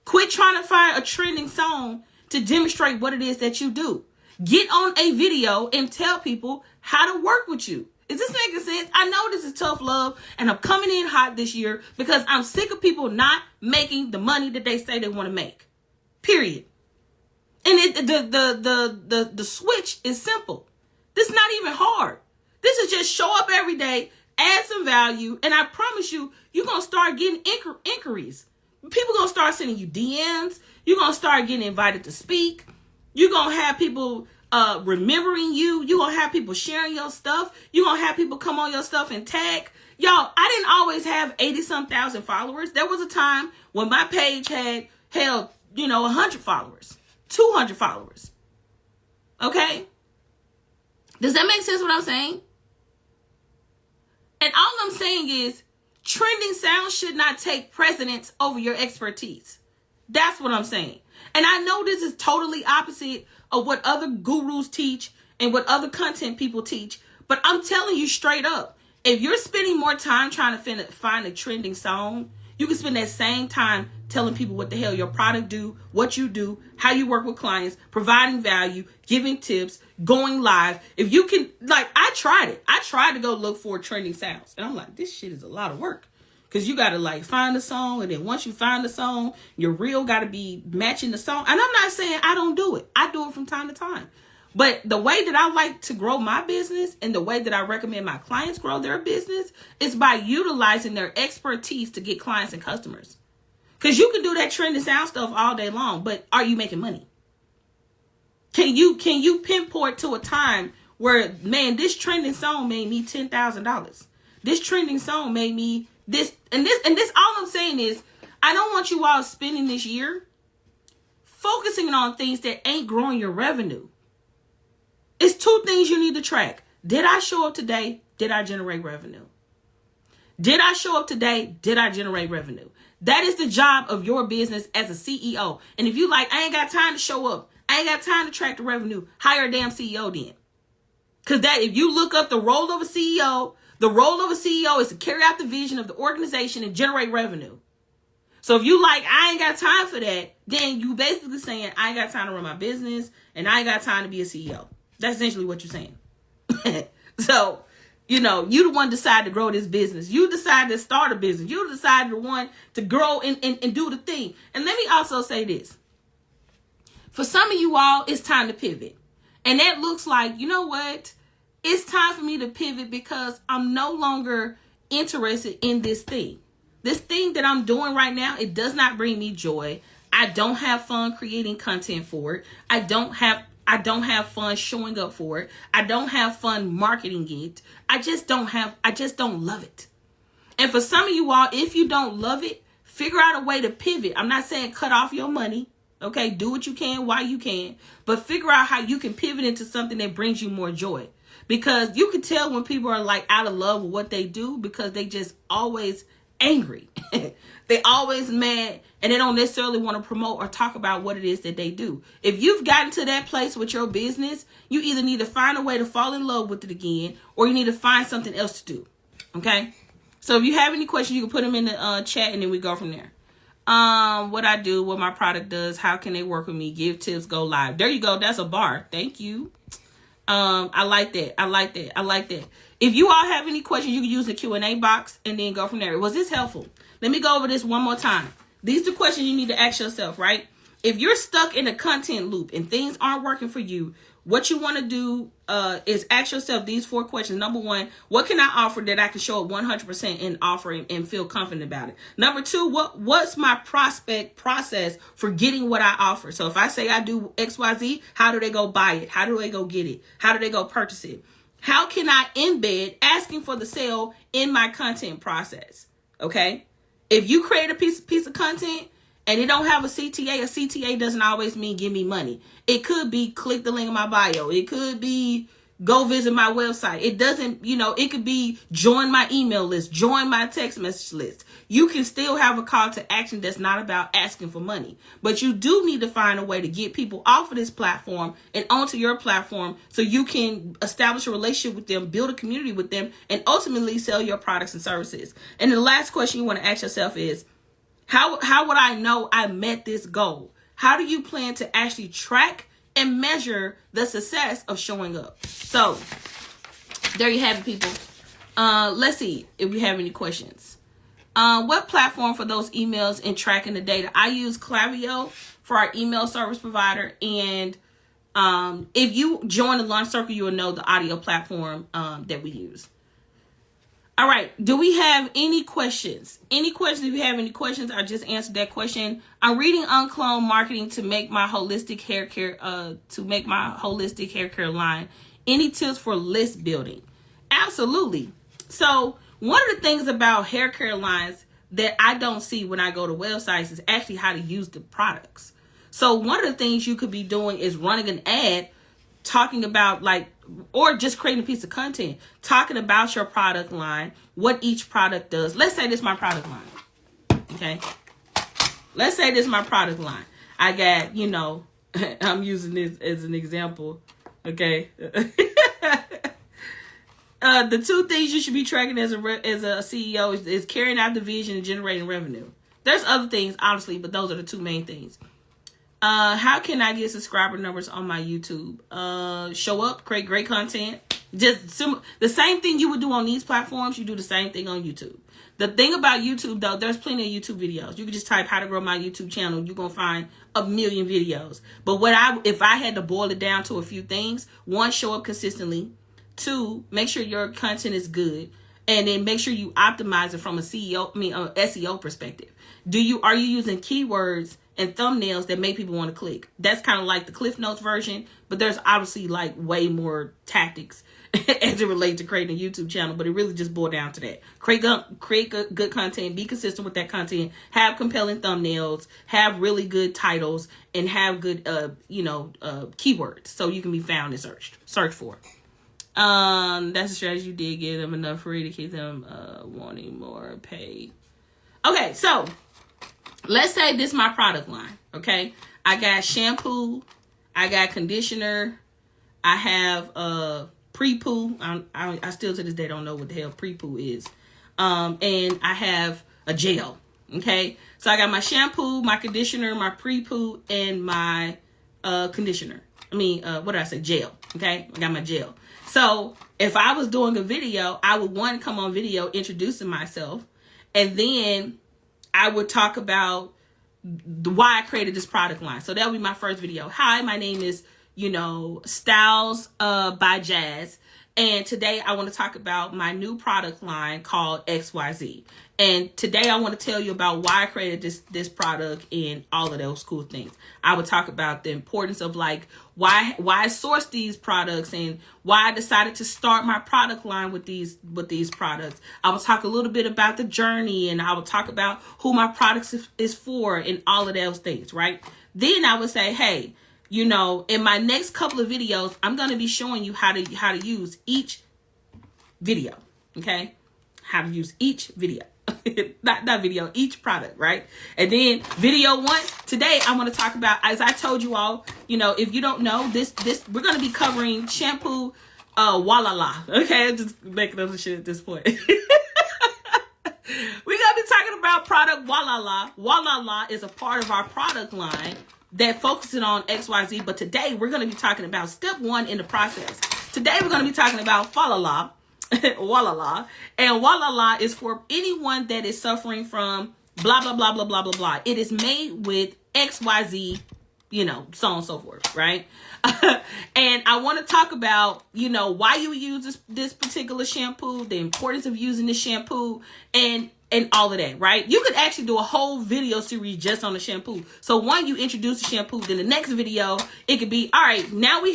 Quit trying to find a trending song to demonstrate what it is that you do. Get on a video and tell people how to work with you. Is this making sense? I know this is tough love, and I'm coming in hot this year because I'm sick of people not making the money that they say they want to make. Period. And the switch is simple. This is not even hard. This is just show up every day, add some value, and I promise you, you're going to start getting inquiries. People going to start sending you DMs. You're going to start getting invited to speak. You're going to have people remembering you. You're going to have people sharing your stuff. You're going to have people come on your stuff and tag. Y'all, I didn't always have 80-some thousand followers. There was a time when my page had held, 100 followers, 200 followers. Okay? Does that make sense what I'm saying? And all I'm saying is trending sounds should not take precedence over your expertise. That's what I'm saying. And I know this is totally opposite of what other gurus teach and what other content people teach. But I'm telling you straight up, if you're spending more time trying to find a trending song, you can spend that same time telling people what the hell your product do, what you do, how you work with clients, providing value, giving tips, going live. If you can, I tried it. I tried to go look for trending sounds. And I'm like, this shit is a lot of work. Because you got to find the song. And then once you find the song, your reel got to be matching the song. And I'm not saying I don't do it. I do it from time to time. But the way that I like to grow my business and the way that I recommend my clients grow their business is by utilizing their expertise to get clients and customers. Because you can do that trending sound stuff all day long, but are you making money? Can you pinpoint to a time where, man, this trending song made me $10,000. This trending song made me this. All I'm saying is, I don't want you all spending this year focusing on things that ain't growing your revenue. It's two things you need to track. Did I show up today? Did I generate revenue? Did I show up today? Did I generate revenue? That is the job of your business as a CEO. And if you I ain't got time to show up, I ain't got time to track the revenue, hire a damn CEO then. Because if you look up the role of a CEO, the role of a CEO is to carry out the vision of the organization and generate revenue. So if you I ain't got time for that, then you basically saying, I ain't got time to run my business and I ain't got time to be a CEO. That's essentially what you're saying. So, you the one decided to grow this business. You decided to start a business. You decided the one to grow and do the thing. And let me also say this. For some of you all, it's time to pivot. And that looks like, you know what? It's time for me to pivot because I'm no longer interested in this thing. This thing that I'm doing right now, it does not bring me joy. I don't have fun creating content for it. I don't have I don't have fun showing up for it. I don't have fun marketing it. I just don't love it. And for some of you all, if you don't love it, figure out a way to pivot. I'm not saying cut off your money. Okay, do what you can while you can, but figure out how you can pivot into something that brings you more joy. Because you can tell when people are like out of love with what they do, because they just always angry. They always mad, and they don't necessarily want to promote or talk about what it is that they do. If you've gotten to that place with your business, you either need to find a way to fall in love with it again, or you need to find something else to do. Okay? So if you have any questions, you can put them in the chat, and then we go from there. What I do, what my product does, how can they work with me, give tips, go live. There you go. That's a bar. Thank you. I like that. If you all have any questions, you can use the Q&A box and then go from there. Was this helpful? Let me go over this one more time. These are questions you need to ask yourself, right? If you're stuck in a content loop and things aren't working for you, what you want to do is ask yourself these 4 questions. Number 1, what can I offer that I can show up 100% in offering and feel confident about it? Number 2, what's my prospect process for getting what I offer? So if I say I do XYZ, how do they go buy it? How do they go get it? How do they go purchase it? How can I embed asking for the sale in my content process? Okay. If you create a piece of content and it don't have a CTA doesn't always mean give me money. It could be click the link in my bio. It could be go visit my website. It doesn't, it could be join my email list, join my text message list. You can still have a call to action that's not about asking for money. But you do need to find a way to get people off of this platform and onto your platform so you can establish a relationship with them, build a community with them, and ultimately sell your products and services. And the last question you want to ask yourself is, how would I know I met this goal? How do you plan to actually track and measure the success of showing up? So there you have it, people. Let's see if we have any questions. What platform for those emails and tracking the data? I use Klaviyo for our email service provider. And if you join the Launch Circle, you will know the audio platform that we use. All right. Do we have any questions? Any questions? If you have any questions, I just answered that question. I'm reading UnCloned Marketing to make my holistic hair care line. Any tips for list building? Absolutely. So one of the things about hair care lines that I don't see when I go to websites is actually how to use the products. So one of the things you could be doing is running an ad talking about or just creating a piece of content, talking about your product line, what each product does. Let's say this is my product line. Okay. Let's say this is my product line. I got, I'm using this as an example. Okay. The 2 things you should be tracking as a CEO is carrying out the vision and generating revenue. There's other things, obviously, but those are the 2 main things. How can I get subscriber numbers on my YouTube? Show up, create great content. Just the same thing you would do on these platforms, you do the same thing on YouTube. The thing about YouTube, though, there's plenty of YouTube videos. You can just type how to grow my YouTube channel. You're going to find a million videos. But if I had to boil it down to a few things, 1, show up consistently. 2, make sure your content is good. And then make sure you optimize it from a SEO perspective. Are you using keywords and thumbnails that make people want to click? That's kind of like the Cliff Notes version, but there's obviously way more tactics as it relates to creating a YouTube channel, but it really just boiled down to that. Create good content, be consistent with that content, have compelling thumbnails, have really good titles, and have good, keywords so you can be found and search for. That's a strategy. You did give them enough free to keep them wanting more pay. Okay, so let's say this is my product line. Okay, I got shampoo, I got conditioner, I have pre-poo. I still to this day don't know what the hell pre-poo is. And I have a gel. Okay, so I got my shampoo, my conditioner, my pre-poo, and my conditioner. Gel. Okay, I got my gel. So if I was doing a video, I would come on video introducing myself, and then I would talk about why I created this product line. So that would be my first video. Hi, my name is, Styles by Jazz, And today I want to talk about my new product line called XYZ. And today I want to tell you about why I created this product and all of those cool things. I would talk about the importance of like why I sourced these products and why I decided to start my product line with these products. I will talk a little bit about the journey, and I will talk about who my products is for and all of those things, right? Then I would say, hey, you know, in my next couple of videos, I'm going to be showing you how to use each video, okay? How to use each video. not video, each product, right? And then video one, today I'm going to talk about, as I told you all, you know, if you don't know, this we're going to be covering shampoo Walala, okay? I'm just making up the shit at this point. We're going to be talking about product Walala. Walala is a part of our product line that focuses on XYZ, but today we're going to be talking about step one in the process. Today we're going to be talking about Falala. Walala. And Walala is for anyone that is suffering from blah, blah, blah, blah, blah, blah, blah. It is made with XYZ, you know, so on and so forth, right? And I want to talk about, you know, why you use this particular shampoo, the importance of using this shampoo, and all of that, right? You could actually do a whole video series just on the shampoo. So one, you introduce the shampoo, then the next video, it could be, all right, now we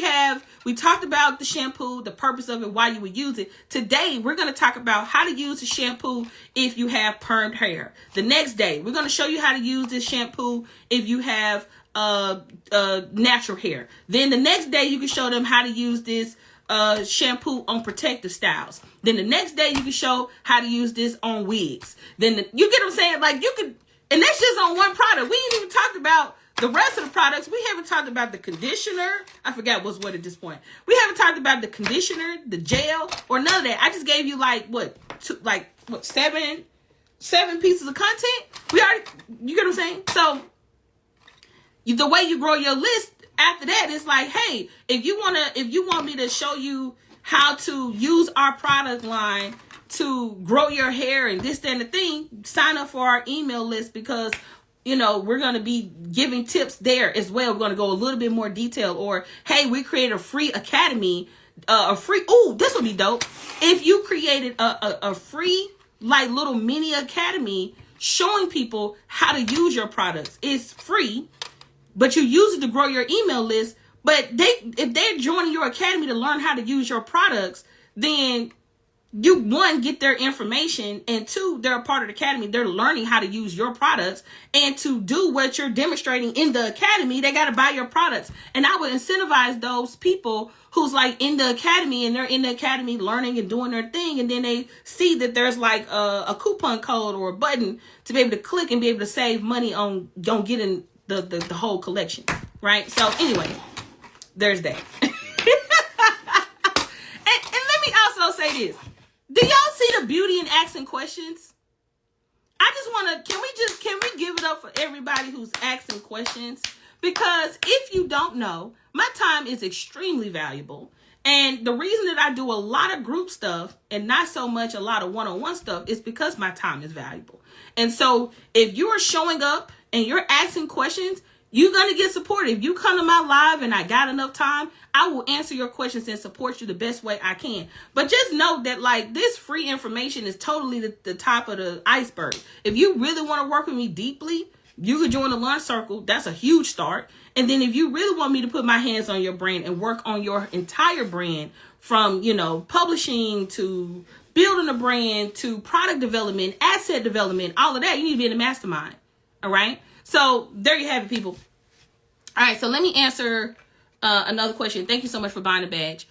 talked about the shampoo, the purpose of it, why you would use it. Today, we're going to talk about how to use the shampoo if you have permed hair. The next day, we're going to show you how to use this shampoo if you have natural hair. Then the next day, you can show them how to use this shampoo on protective styles. Then the next day you can show how to use this on wigs. Then you get what I'm saying? Like you could, and that's just on one product. We ain't even talked about the rest of the products. We haven't talked about the conditioner. I forgot what's what at this point. We haven't talked about the conditioner, the gel, or none of that. I just gave you seven pieces of content. We already, you get what I'm saying? So the way you grow your list after that, it's like, hey, if you want me to show you how to use our product line to grow your hair and this, that, and the thing, sign up for our email list, because, you know, we're going to be giving tips there as well. We're going to go a little bit more detail. Or, hey, we created a free academy, this would be dope. If you created a free, like, little mini academy showing people how to use your products. It's free, but you use it to grow your email list. But if they're joining your academy to learn how to use your products, then you, one, get their information, and two, they're a part of the academy. They're learning how to use your products, and to do what you're demonstrating in the academy, they got to buy your products. And I would incentivize those people who's like in the academy, and they're in the academy learning and doing their thing, and then they see that there's like a coupon code or a button to be able to click and be able to save money on getting the whole collection, right? So anyway, there's that. and let me also say this. Do y'all see the beauty in asking questions? I just want to, can we give it up for everybody who's asking questions? Because if you don't know, my time is extremely valuable. And the reason that I do a lot of group stuff and not so much a lot of one-on-one stuff is because my time is valuable. And so if you are showing up and you're asking questions, you're going to get supported. If you come to my live and I got enough time, I will answer your questions and support you the best way I can. But just know that, like, this free information is totally the top of the iceberg. If you really want to work with me deeply, you could join the Launch Circle. That's a huge start. And then if you really want me to put my hands on your brand and work on your entire brand, from, you know, publishing to building a brand to product development, asset development, all of that, you need to be in the mastermind. All right. So there you have it, people. All right. So let me answer another question. Thank you so much for buying a badge.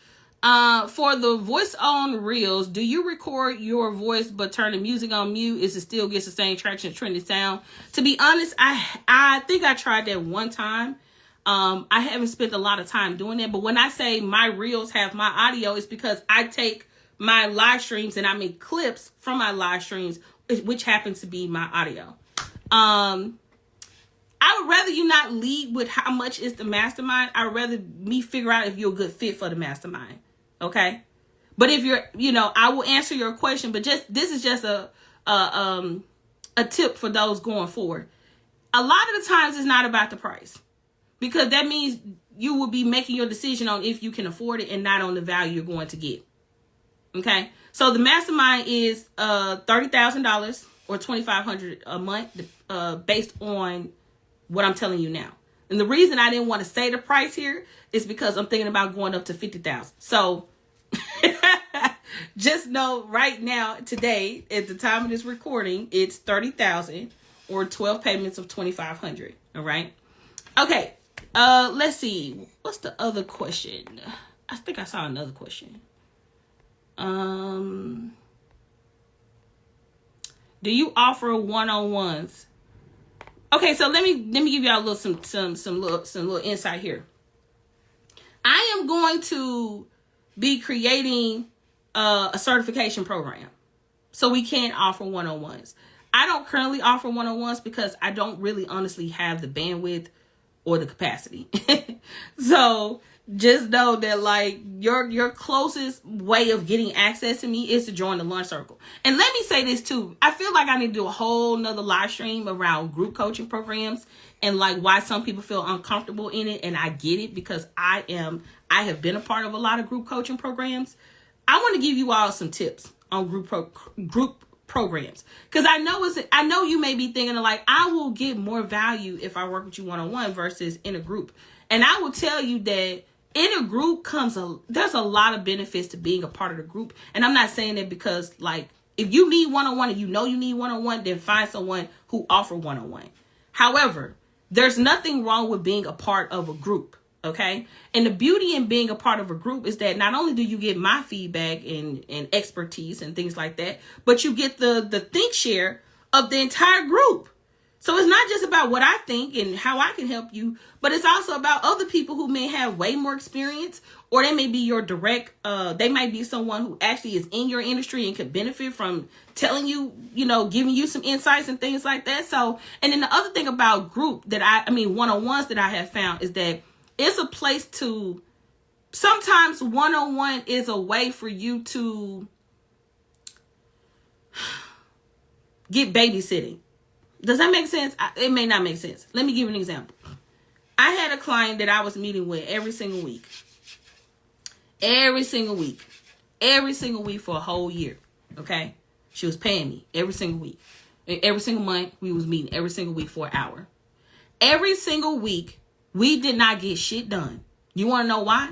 For the voice on reels, do you record your voice but turn the music on mute? Is it still gets the same traction, trendy sound? To be honest, I think I tried that one time. I haven't spent a lot of time doing that. But when I say my reels have my audio, it's because I take my live streams and I make clips from my live streams, which happens to be my audio. I would rather you not lead with how much is the mastermind. I would rather me figure out if you're a good fit for the mastermind. Okay. But if you're, you know, I will answer your question, but this is just a tip for those going forward. A lot of the times it's not about the price, because that means you will be making your decision on if you can afford it and not on the value you're going to get. Okay. So the mastermind is $30,000 or $2,500 a month, based on what I'm telling you now. And the reason I didn't want to say the price here is because I'm thinking about going up to $50,000. So just know right now, today, at the time of this recording, it's $30,000 or 12 payments of $2,500. All right. Okay. Let's see. What's the other question? I think I saw another question. Do you offer one-on-ones? Okay, so let me give y'all a little some little insight here. I am going to be creating a certification program, so we can offer one-on-ones. I don't currently offer one-on-ones because I don't really honestly have the bandwidth or the capacity. So just know that like your closest way of getting access to me is to join the Launch Circle. And let me say this too. I feel like I need to do a whole nother live stream around group coaching programs and like why some people feel uncomfortable in it. And I get it because I have been a part of a lot of group coaching programs. I want to give you all some tips on group programs, because I know you may be thinking of like, I will get more value if I work with you one-on-one versus in a group. And I will tell you that in a group there's a lot of benefits to being a part of the group. And I'm not saying that because like, if you need one-on-one and you know you need one-on-one, then find someone who offer one-on-one. However, there's nothing wrong with being a part of a group. Okay. And the beauty in being a part of a group is that not only do you get my feedback and expertise and things like that, but you get the think share of the entire group. So it's not just about what I think and how I can help you, but it's also about other people who may have way more experience, or they may be your direct, they might be someone who actually is in your industry and can benefit from telling you, giving you some insights and things like that. So, and then the other thing about group one-on-ones that I have found is that it's a place to, sometimes one-on-one is a way for you to get babysitting. Does that make sense? It may not make sense. Let me give you an example. I had a client that I was meeting with every single week for a whole year. Okay. She was paying me every single week. Every single month we was meeting every single week for an hour. Every single week we did not get shit done. You want to know why?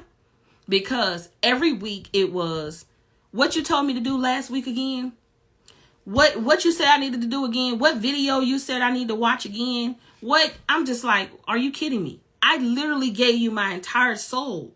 Because every week it was, what you told me to do last week again? What you said I needed to do again? What video you said I need to watch again? I'm just like, are you kidding me? I literally gave you my entire soul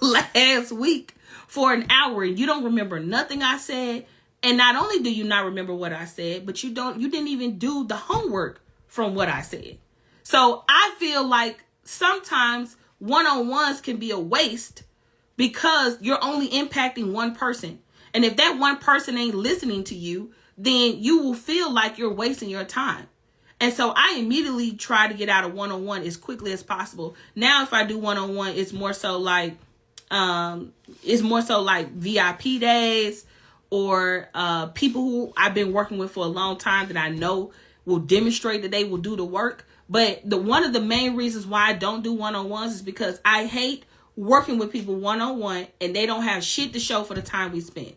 last week for an hour and you don't remember nothing I said. And not only do you not remember what I said, but you didn't even do the homework from what I said. So I feel like sometimes one-on-ones can be a waste because you're only impacting one person. And if that one person ain't listening to you, then you will feel like you're wasting your time. And so I immediately try to get out of one-on-one as quickly as possible. Now, if I do one-on-one, it's more so like VIP days or people who I've been working with for a long time that I know will demonstrate that they will do the work. But one of the main reasons why I don't do one-on-ones is because I hate working with people one-on-one and they don't have shit to show for the time we spent.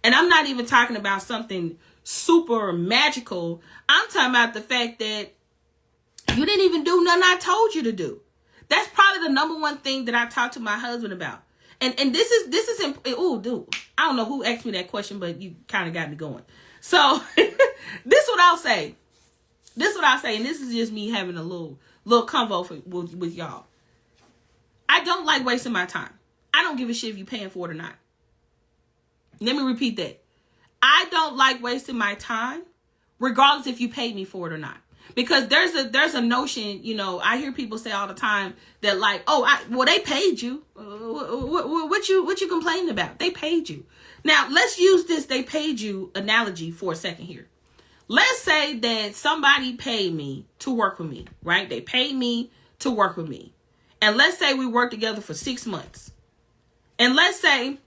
And I'm not even talking about something super magical. I'm talking about the fact that you didn't even do nothing I told you to do. That's probably the number one thing that I talk to my husband about. And this is oh, dude, I don't know who asked me that question, but you kind of got me going. So this is what I'll say. And this is just me having a little convo with y'all. I don't like wasting my time. I don't give a shit if you're paying for it or not. Let me repeat that. I don't like wasting my time, regardless if you paid me for it or not. Because there's a notion, I hear people say all the time that like, they paid you. What you complaining about? They paid you. Now let's use this "they paid you" analogy for a second here. Let's say that somebody paid me to work with me, right? They paid me to work with me. And let's say we worked together for 6 months. And let's say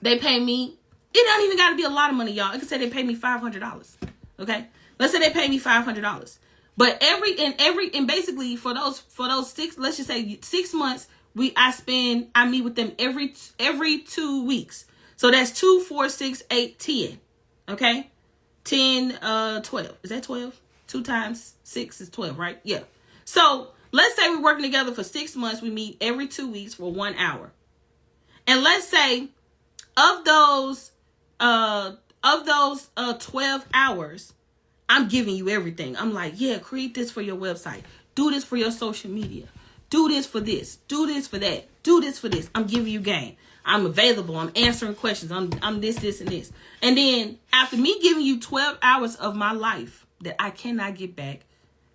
they pay me, it don't even got to be a lot of money, y'all. I could say they pay me $500. Okay? Let's say they pay me $500. But basically for those 6, let's just say 6 months, I meet with them every 2 weeks. So that's 2, 4, 6, 8, 10. Okay? 10, 12. Is that 12? 2 times 6 is 12, right? Yeah. So let's say we're working together for 6 months. We meet every 2 weeks for 1 hour. And let's say of those 12 hours, I'm giving you everything. I'm like, yeah, create this for your website. Do this for your social media. Do this for this. Do this for that. Do this for this. I'm giving you game. I'm available. I'm answering questions. I'm this, and this. And then after me giving you 12 hours of my life that I cannot get back,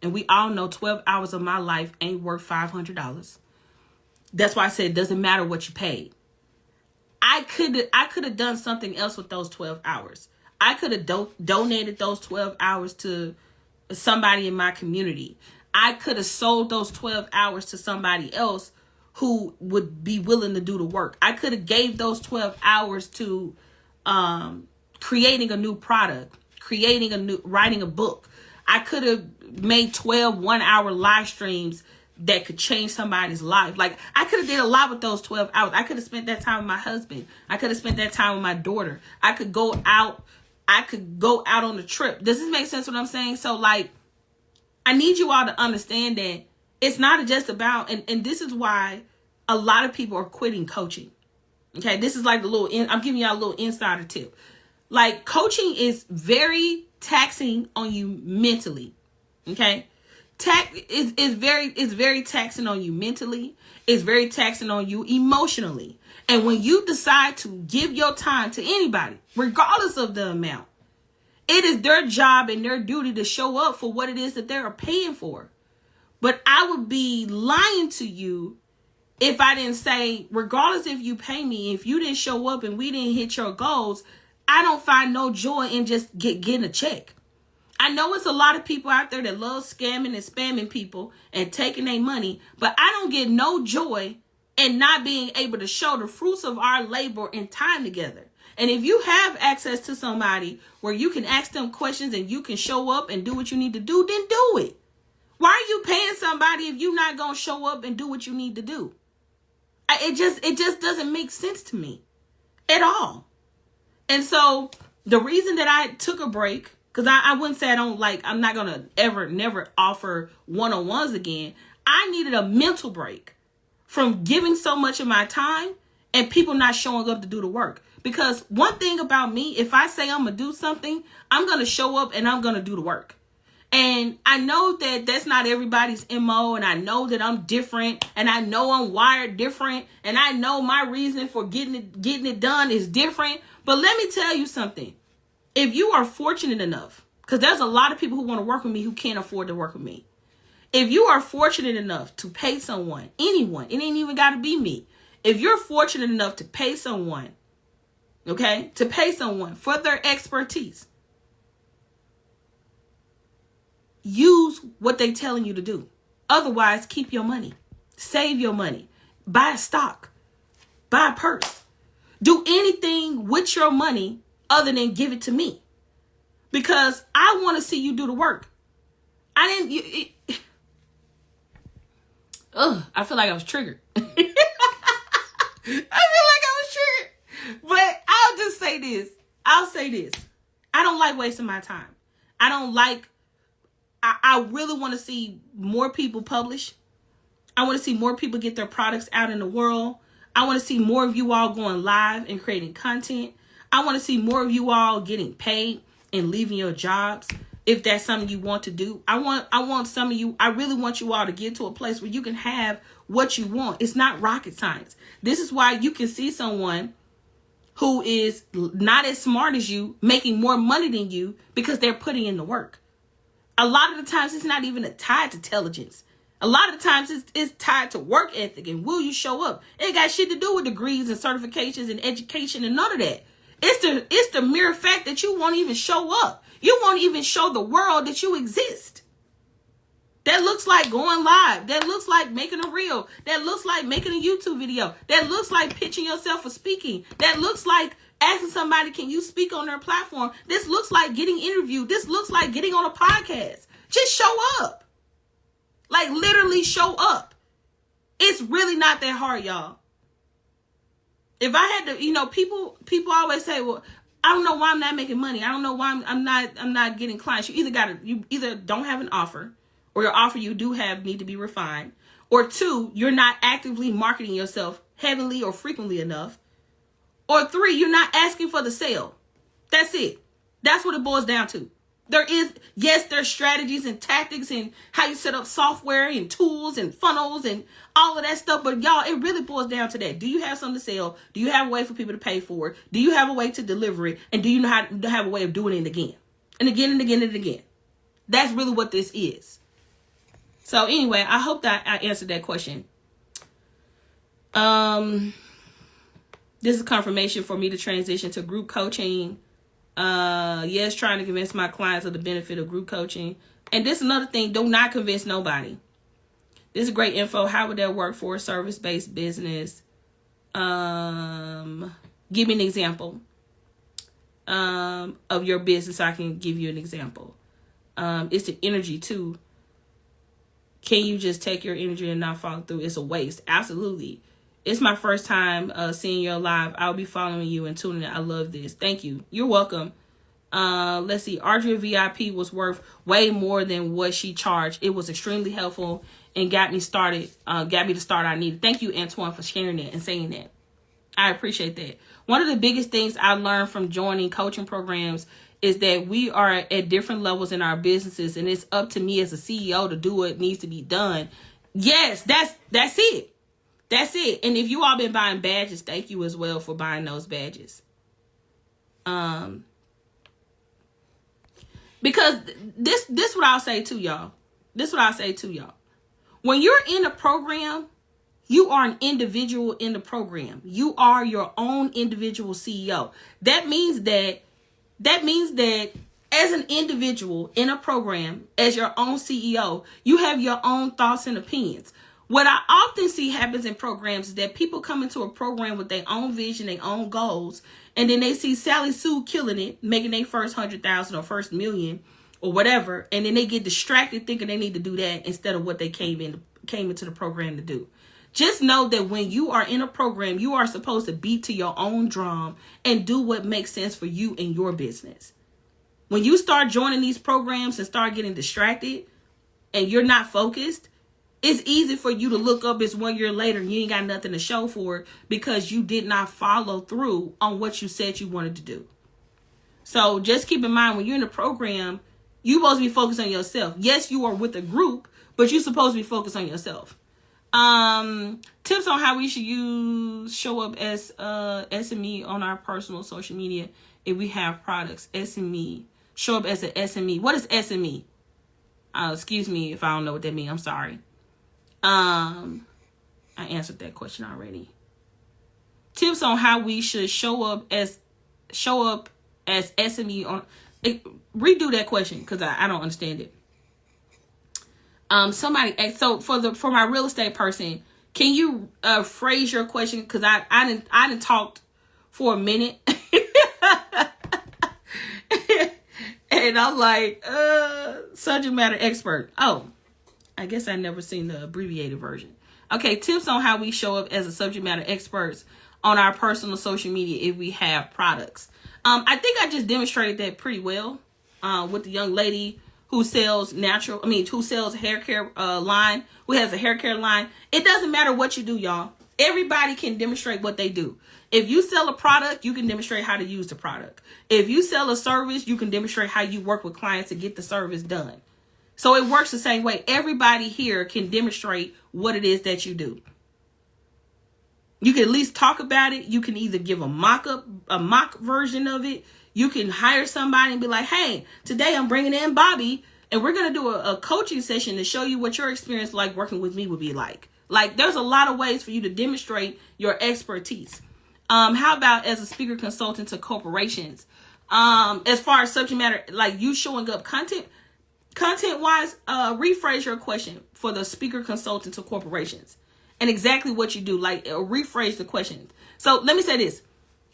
and we all know 12 hours of my life ain't worth $500. That's why I said it doesn't matter what you paid. I could have done something else with those 12 hours. I could have donated those 12 hours to somebody in my community. I could have sold those 12 hours to somebody else who would be willing to do the work. I could have gave those 12 hours to creating a new product, writing a book. I could have made 12 1-hour live streams that could change somebody's life. Like, I could have did a lot with those 12 hours. I could have spent that time with my husband. I could have spent that time with my daughter. I could go out on a trip. Does this make sense what I'm saying? So, like, I need you all to understand that it's not just about, and this is why a lot of people are quitting coaching. Okay, this is like I'm giving y'all a little insider tip. Like, coaching is very taxing on you mentally. Okay, it's very taxing on you mentally. It's very taxing on you emotionally. And when you decide to give your time to anybody, regardless of the amount, it is their job and their duty to show up for what it is that they're paying for. But I would be lying to you if I didn't say, regardless if you pay me, if you didn't show up and we didn't hit your goals, I don't find no joy in just getting a check. I know it's a lot of people out there that love scamming and spamming people and taking their money, but I don't get no joy in not being able to show the fruits of our labor and time together. And if you have access to somebody where you can ask them questions and you can show up and do what you need to do, then do it. Why are you paying somebody if you're not going to show up and do what you need to do? It just doesn't make sense to me at all. And so the reason that I took a break, because I wouldn't say I'm not going to never offer one-on-ones again. I needed a mental break from giving so much of my time and people not showing up to do the work. Because one thing about me, if I say I'm going to do something, I'm going to show up and I'm going to do the work. And I know that that's not everybody's MO, and I know that I'm different, and I know I'm wired different, and I know my reason for getting it done is different. But let me tell you something. If you are fortunate enough, because there's a lot of people who want to work with me who can't afford to work with me. If you are fortunate enough to pay someone, anyone, it ain't even got to be me. If you're fortunate enough to pay someone, okay, to pay someone for their expertise, use what they're telling you to do. Otherwise, keep your money. Save your money. Buy a stock. Buy a purse. Do anything with your money other than give it to me. Because I want to see you do the work. I feel like I was triggered. I feel like I was triggered. But I'll just say this. I'll say this. I don't like wasting my time. I really want to see more people publish. I want to see more people get their products out in the world. I want to see more of you all going live and creating content. I want to see more of you all getting paid and leaving your jobs. If that's something you want to do, I want some of you, I really want you all to get to a place where you can have what you want. It's not rocket science. This is why you can see someone who is not as smart as you making more money than you because they're putting in the work. A lot of the times it's not even tied to intelligence. A lot of the times it's tied to work ethic and will you show up. It ain't got shit to do with degrees and certifications and education and none of that. It's the mere fact that you won't even show up. You won't even show the world that you exist. That looks like going live. That looks like making a reel. That looks like making a YouTube video. That looks like pitching yourself for speaking. That looks like asking somebody, can you speak on their platform? This looks like getting interviewed. This looks like getting on a podcast. Just show up. Like, literally show up. It's really not that hard, y'all. If I had to, people always say, well, I don't know why I'm not making money. I don't know why I'm not getting clients. You either don't have an offer, or your offer you do have need to be refined, or 2, you're not actively marketing yourself heavily or frequently enough, or 3, you're not asking for the sale. That's it. That's what it boils down to. There's strategies and tactics and how you set up software and tools and funnels and all of that stuff. But y'all, it really boils down to that. Do you have something to sell? Do you have a way for people to pay for it? Do you have a way to deliver it? And do you know how to have a way of doing it again and again and again and again? That's really what this is. So anyway, I hope that I answered that question. This is confirmation for me to transition to group coaching. Yes, trying to convince my clients of the benefit of group coaching. And this is another thing, do not convince nobody. This is great info. How would that work for a service-based business? Give me an example of your business. I can give you an example. It's the energy too. Can you just take your energy and not follow through? It's a waste. Absolutely. It's my first time seeing your live. I'll be following you and tuning in. I love this. Thank you. You're welcome. Let's see. Audria VIP was worth way more than what she charged. It was extremely helpful and got me started. Got me the start I needed. Thank you, Antoine, for sharing that and saying that. I appreciate that. One of the biggest things I learned from joining coaching programs is that we are at different levels in our businesses, and it's up to me as a CEO to do what needs to be done. Yes, that's it. That's it. And if you all been buying badges, thank you as well for buying those badges. Because this what I'll say to y'all. When you're in a program, you are an individual in the program. You are your own individual CEO. That means that as an individual in a program, as your own CEO, you have your own thoughts and opinions. What I often see happens in programs is that people come into a program with their own vision, their own goals, and then they see Sally Sue killing it, making their first 100,000 or first million or whatever, and then they get distracted thinking they need to do that instead of what they came into the program to do. Just know that when you are in a program, you are supposed to beat to your own drum and do what makes sense for you and your business. When you start joining these programs and start getting distracted and you're not focused, it's easy for you to look up as 1 year later and you ain't got nothing to show for it because you did not follow through on what you said you wanted to do. So just keep in mind, when you're in a program, you're supposed to be focused on yourself. Yes, you are with a group, but you're supposed to be focused on yourself. Tips on how we should show up as SME on our personal social media if we have products. SME. Show up as an SME. What is SME? Excuse me if I don't know what that means. I'm sorry. I answered that question already. Tips on how we should show up as SME on. Redo that question because I don't understand it. Somebody asked, so for my real estate person, can you phrase your question? Because I didn't talked for a minute. And I'm like, subject matter expert. Oh, I guess I never seen the abbreviated version. Okay, tips on how we show up as a subject matter experts on our personal social media if we have products. I think I just demonstrated that pretty well with the young lady who sells who sells hair care line, who has a hair care line. It doesn't matter what you do, y'all. Everybody can demonstrate what they do. If you sell a product, you can demonstrate how to use the product. If you sell a service, you can demonstrate how you work with clients to get the service done. So it works the same way. Everybody here can demonstrate what it is that you do. You can at least talk about it. You can either give a mock version of it. You can hire somebody and be like, hey, today I'm bringing in Bobby and we're going to do a coaching session to show you what your experience like working with me would be like. Like, there's a lot of ways for you to demonstrate your expertise. How about as a speaker consultant to corporations? As far as subject matter, like you showing up content wise, rephrase your question for the speaker consultant to corporations and exactly what you do. Like, rephrase the question. So let me say this.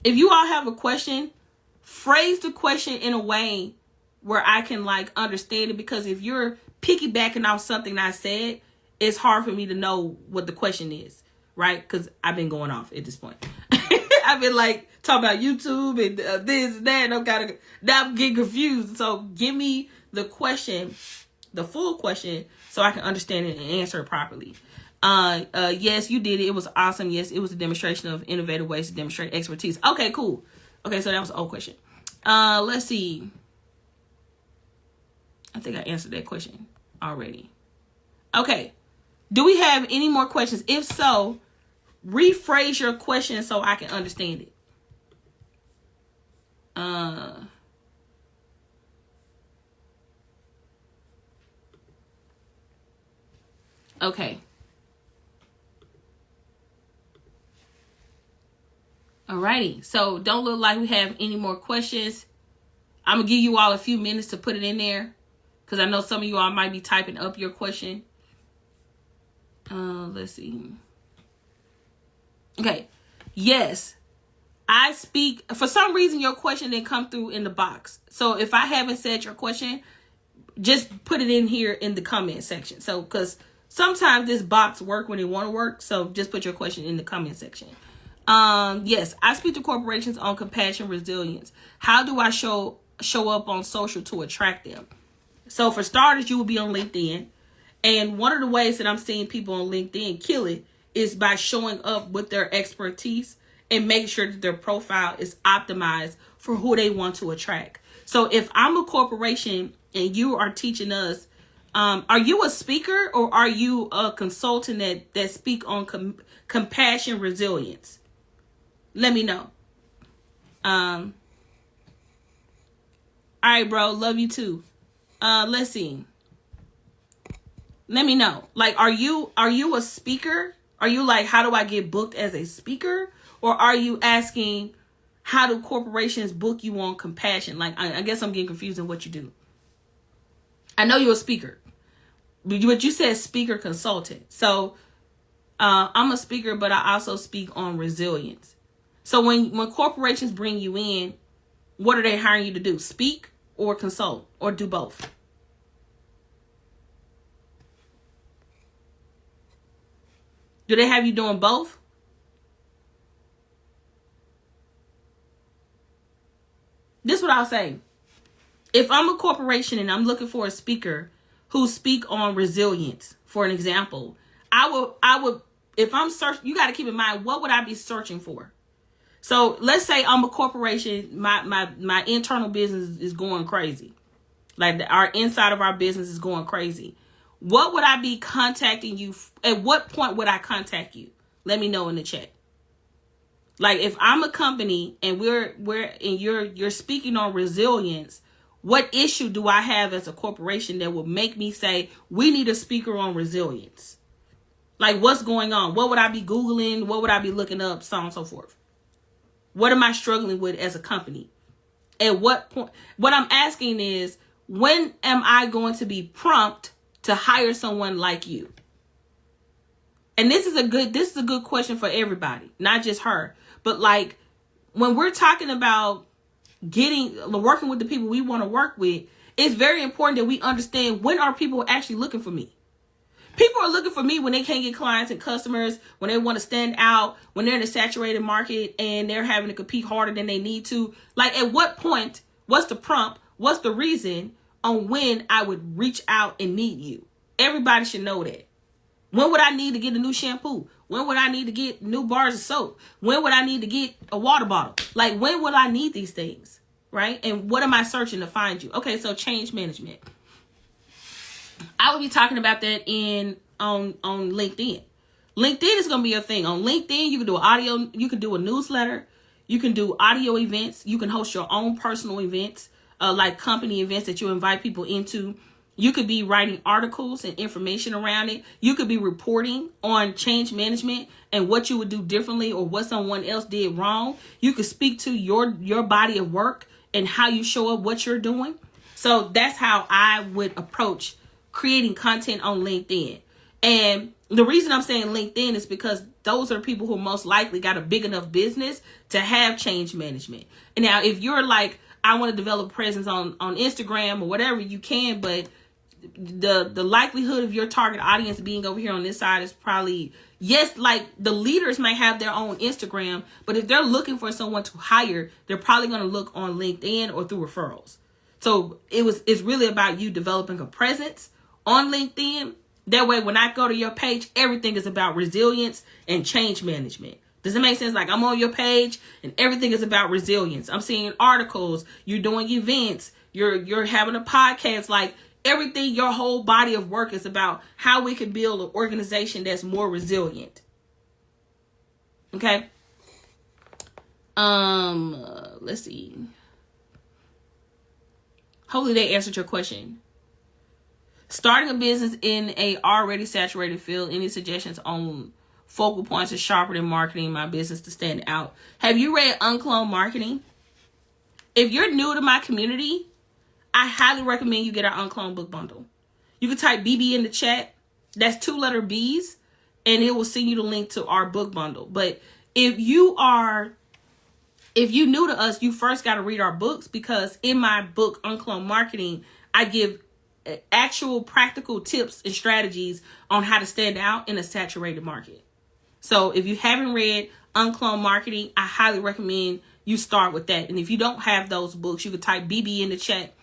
If you all have a question, phrase the question in a way where I can like understand it, because if you're piggybacking off something I said, it's hard for me to know what the question is, right? Because I've been going off at this point. I've been like talking about YouTube and this and that, and now I'm getting confused. So give me the question, the full question, so I can understand it and answer it properly. Yes, you did it. It was awesome. Yes, it was a demonstration of innovative ways to demonstrate expertise. Okay, cool. Okay, so that was an old question. Let's see. I think I answered that question already. Okay. Do we have any more questions? If so, rephrase your question so I can understand it. Okay. Alrighty. So don't look like we have any more questions. I'm going to give you all a few minutes to put it in there, because I know some of you all might be typing up your question. Let's see. Okay. Yes. I speak. For some reason, your question didn't come through in the box. So if I haven't said your question, just put it in here in the comment section. So, because sometimes this box work when it want to work. So just put your question in the comment section. Yes, I speak to corporations on compassion, resilience. How do I show up on social to attract them? So for starters, you will be on LinkedIn. And one of the ways that I'm seeing people on LinkedIn kill it is by showing up with their expertise and making sure that their profile is optimized for who they want to attract. So if I'm a corporation and you are teaching us, are you a speaker or are you a consultant that speak on compassion, resilience? Let me know. All right, bro. Love you too. Let's see. Let me know. Like, are you a speaker? Are you like, how do I get booked as a speaker? Or are you asking, how do corporations book you on compassion? Like, I guess I'm getting confused in what you do. I know you're a speaker, but you said speaker consultant. So I'm a speaker, but I also speak on resilience. So when corporations bring you in, what are they hiring you to do? Speak or consult or do both? Do they have you doing both? This is what I'll say. If I'm a corporation and I'm looking for a speaker who speak on resilience, for an example, I would, if I'm searching, you got to keep in mind, what would I be searching for? So let's say I'm a corporation, my internal business is going crazy. Like our inside of our business is going crazy. What would I be contacting you? At what point would I contact you? Let me know in the chat. Like if I'm a company and you're speaking on resilience, what issue do I have as a corporation that would make me say we need a speaker on resilience? Like what's going on? What would I be Googling? What would I be looking up? So on and so forth. What am I struggling with as a company? At what point? What I'm asking is, when am I going to be prompt to hire someone like you? And this is a good question for everybody, not just her. But like when we're talking about working with the people we want to work with, it's very important that we understand, when are people actually looking for me? People are looking for me when they can't get clients and customers, when they want to stand out, when they're in a saturated market and they're having to compete harder than they need to. Like at what point, what's the prompt? What's the reason on when I would reach out and need you? Everybody should know that. When would I need to get a new shampoo? When would I need to get new bars of soap? When would I need to get a water bottle? Like when would I need these things? Right? And what am I searching to find you? Okay, so change management. I will be talking about that on LinkedIn. LinkedIn is going to be a thing. On LinkedIn, you can do audio, you can do a newsletter, you can do audio events, you can host your own personal events, like company events that you invite people into. You could be writing articles and information around it. You could be reporting on change management and what you would do differently or what someone else did wrong. You could speak to your body of work and how you show up, what you're doing. So that's how I would approach creating content on LinkedIn. And the reason I'm saying LinkedIn is because those are people who most likely got a big enough business to have change management. And now if you're like, I want to develop presence on Instagram or whatever, you can, but the likelihood of your target audience being over here on this side is probably, yes, like the leaders may have their own Instagram, but if they're looking for someone to hire, they're probably going to look on LinkedIn or through referrals. So it's really about you developing a presence on LinkedIn. That way, when I go to your page, everything is about resilience and change management. Does it make sense? Like, I'm on your page and everything is about resilience. I'm seeing articles, you're doing events, you're having a podcast. Like, everything, your whole body of work is about how we can build an organization that's more resilient. Okay. Let's see. Hopefully they answered your question. Starting a business in a already saturated field. Any suggestions on focal points to sharpen in marketing my business to stand out? Have you read UnCloned Marketing? If you're new to my community, I highly recommend you get our UnCloned book bundle. You can type BB in the chat. That's 2-letter B's, and it will send you the link to our book bundle. But if you new to us, you first got to read our books, because in my book, UnCloned Marketing, I give actual practical tips and strategies on how to stand out in a saturated market. So if you haven't read UnCloned Marketing, I highly recommend you start with that. And if you don't have those books, you can type BB in the chat,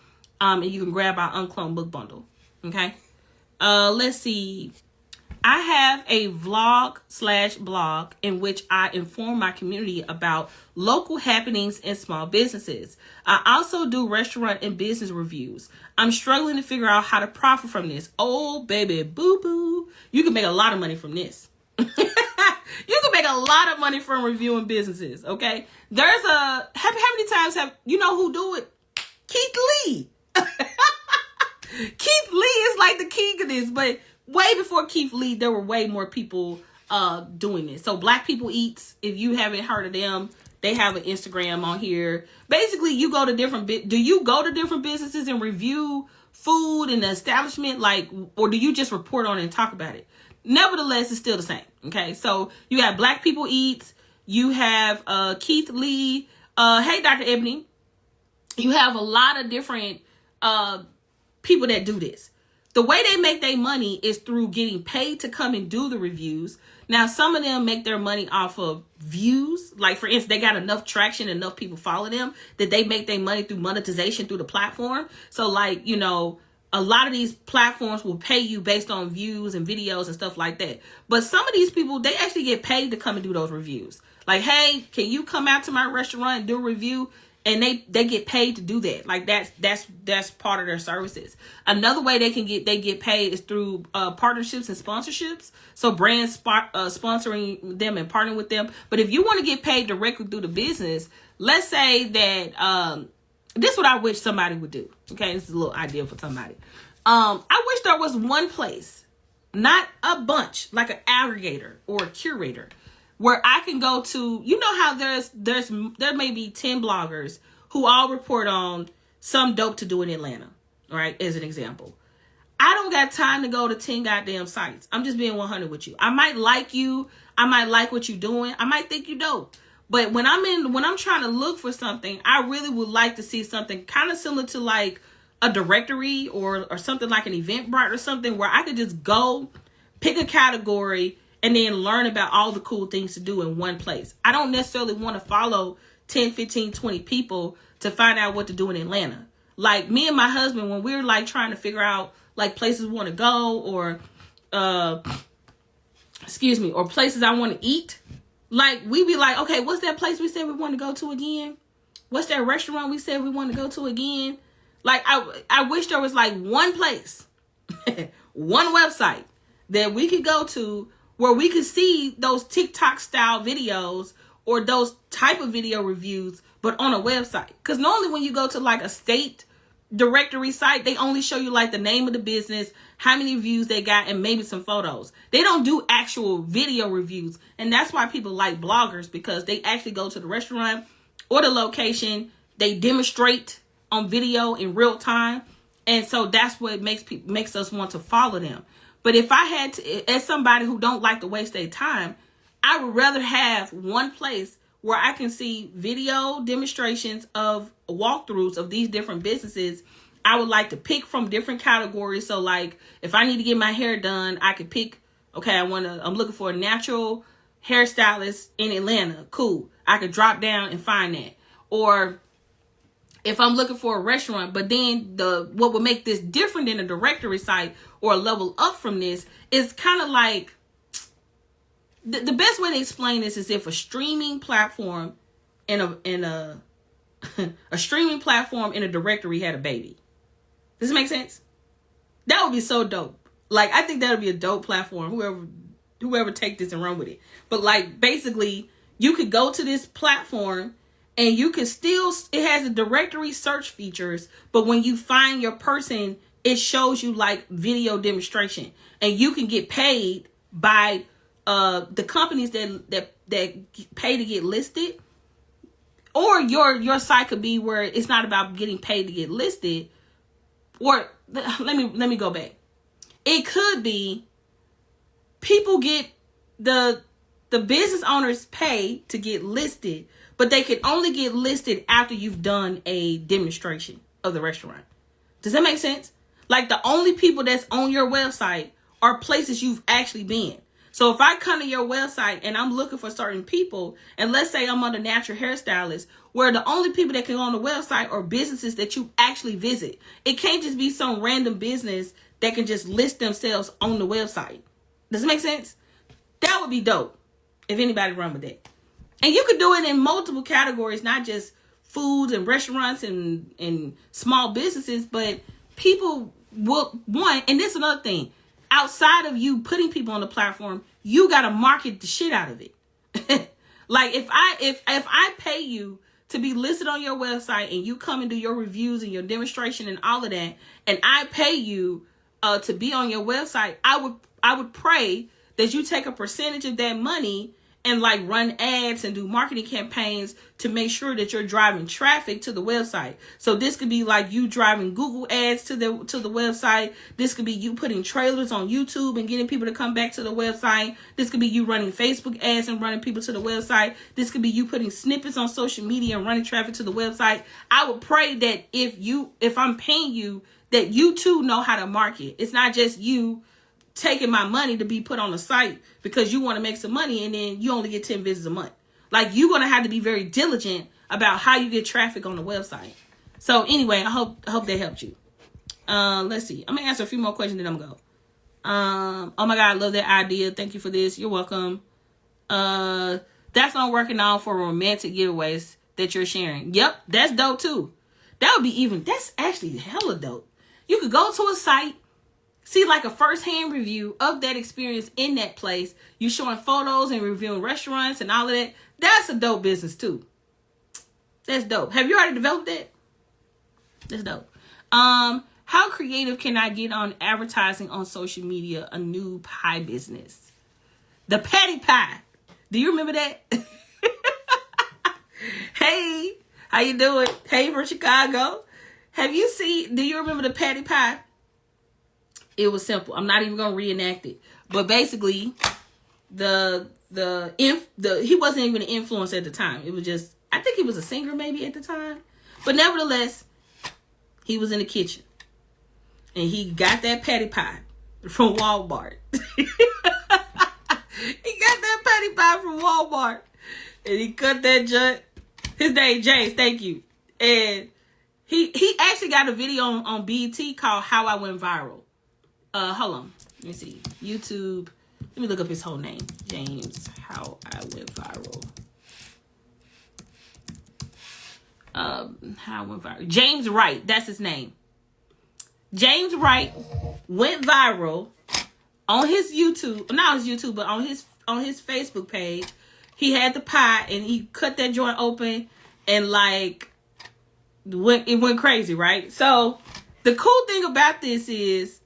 and you can grab our UnCloned book bundle. Okay. Let's see. I have a vlog/blog in which I inform my community about local happenings and small businesses. I also do restaurant and business reviews. I'm struggling to figure out how to profit from this. Oh, baby, boo-boo. You can make a lot of money from this. You can make a lot of money from reviewing businesses, okay? There's how many times have, you know who do it? Keith Lee. Keith Lee is like the king of this, but way before Keith Lee, there were way more people doing this. So Black People Eats, if you haven't heard of them, they have an Instagram on here. Basically, you go to do you go to different businesses and review food and the establishment, like, or do you just report on it and talk about it? Nevertheless, it's still the same. Okay, so you have Black People Eats, you have Keith Lee, hey Dr. Ebony. You have a lot of different people that do this. The way they make their money is through getting paid to come and do the reviews. Now, some of them make their money off of views. Like, for instance, they got enough traction, enough people follow them that they make their money through monetization through the platform. So, like, you know, a lot of these platforms will pay you based on views and videos and stuff like that. But some of these people, they actually get paid to come and do those reviews. Like, hey, can you come out to my restaurant and do a review? And they get paid to do that. Like, that's part of their services. Another way they get paid is through partnerships and sponsorships. So brands sponsoring them and partnering with them. But if you want to get paid directly through the business, let's say that this is what I wish somebody would do. Okay, this is a little idea for somebody. I wish there was one place, not a bunch, like an aggregator or a curator, where I can go to. You know how there may be 10 bloggers who all report on some dope to do in Atlanta, right? As an example. I don't got time to go to 10 goddamn sites. I'm just being 100 with you. I might like you. I might like what you're doing. I might think you dope. But when I'm trying to look for something, I really would like to see something kind of similar to like a directory or something like an Eventbrite or something, where I could just go pick a category and then learn about all the cool things to do in one place. I don't necessarily want to follow 10, 15, 20 people to find out what to do in Atlanta. Like, me and my husband, when we're like trying to figure out like places we want to go or places I want to eat, like, we be like, okay, what's that place we said we want to go to again? What's that restaurant we said we want to go to again? Like, I wish there was like one place, one website that we could go to where we could see those TikTok style videos or those type of video reviews, but on a website. Because normally when you go to like a state directory site, they only show you like the name of the business, how many views they got, and maybe some photos. They don't do actual video reviews. And that's why people like bloggers, because they actually go to the restaurant or the location. They demonstrate on video in real time. And so that's what makes us want to follow them. But if I had to, as somebody who don't like to waste their time, I would rather have one place where I can see video demonstrations of walkthroughs of these different businesses. I would like to pick from different categories. So like if I need to get my hair done, I could pick, okay, I'm looking for a natural hairstylist in Atlanta. Cool. I could drop down and find that. Or if I'm looking for a restaurant, but then what would make this different than a directory site or a level up from this is kind of like, the best way to explain this is if a streaming platform and a streaming platform in a directory had a baby. Does it make sense? That would be so dope. Like, I think that would be a dope platform. Whoever take this and run with it. But like, basically, you could go to this platform and you can still, it has a directory search features, but when you find your person, it shows you like video demonstration, and you can get paid by the companies that pay to get listed. Or your site could be where it's not about getting paid to get listed. Or let me go back. It could be people get the business owners pay to get listed, but they can only get listed after you've done a demonstration of the restaurant. Does that make sense? Like, the only people that's on your website are places you've actually been. So if I come to your website and I'm looking for certain people, and let's say I'm on the natural hairstylist, where the only people that can go on the website are businesses that you actually visit. It can't just be some random business that can just list themselves on the website. Does it make sense? That would be dope if anybody run with that. And you could do it in multiple categories, not just foods and restaurants and small businesses, but people will want, and this is another thing, outside of you putting people on the platform, you got to market the shit out of it. Like, if I pay you to be listed on your website and you come and do your reviews and your demonstration and all of that, and I pay you to be on your website, I would pray that you take a percentage of that money and like run ads and do marketing campaigns to make sure that you're driving traffic to the website. So this could be like you driving Google ads to the website. This could be you putting trailers on YouTube and getting people to come back to the website. This could be you running Facebook ads and running people to the website. This could be you putting snippets on social media and running traffic to the website. I would pray that if I'm paying you, that you too know how to market. It's not just you taking my money to be put on the site because you want to make some money and then you only get 10 visits a month. Like, you're going to have to be very diligent about how you get traffic on the website. So anyway, I hope that helped you. Let's see. I'm going to answer a few more questions, then I'm going to go. Oh my God, I love that idea. Thank you for this. You're welcome. That's what I'm working on for romantic giveaways that you're sharing. Yep, that's dope too. That's actually hella dope. You could go to a site, see like a first-hand review of that experience in that place. You showing photos and reviewing restaurants and all of that. That's a dope business too. That's dope. Have you already developed that? That's dope. How creative can I get on advertising on social media? A new pie business. The patty pie. Do you remember that? Hey, how you doing? Hey, from Chicago. Do you remember the patty pie? It was simple. I'm not even going to reenact it. But basically, he wasn't even an influencer at the time. It was just, I think he was a singer maybe at the time. But nevertheless, he was in the kitchen. And he got that patty pie from Walmart. He got that patty pie from Walmart. And he cut that junk. His name, James, thank you. And he actually got a video on BET called How I Went Viral. Hold on. Let me see. YouTube. Let me look up his whole name. James, How I Went Viral. How I Went Viral. James Wright. That's his name. James Wright went viral on his YouTube. Not his YouTube, but on his Facebook page. He had the pie and he cut that joint open and like it went crazy, right? So the cool thing about this is,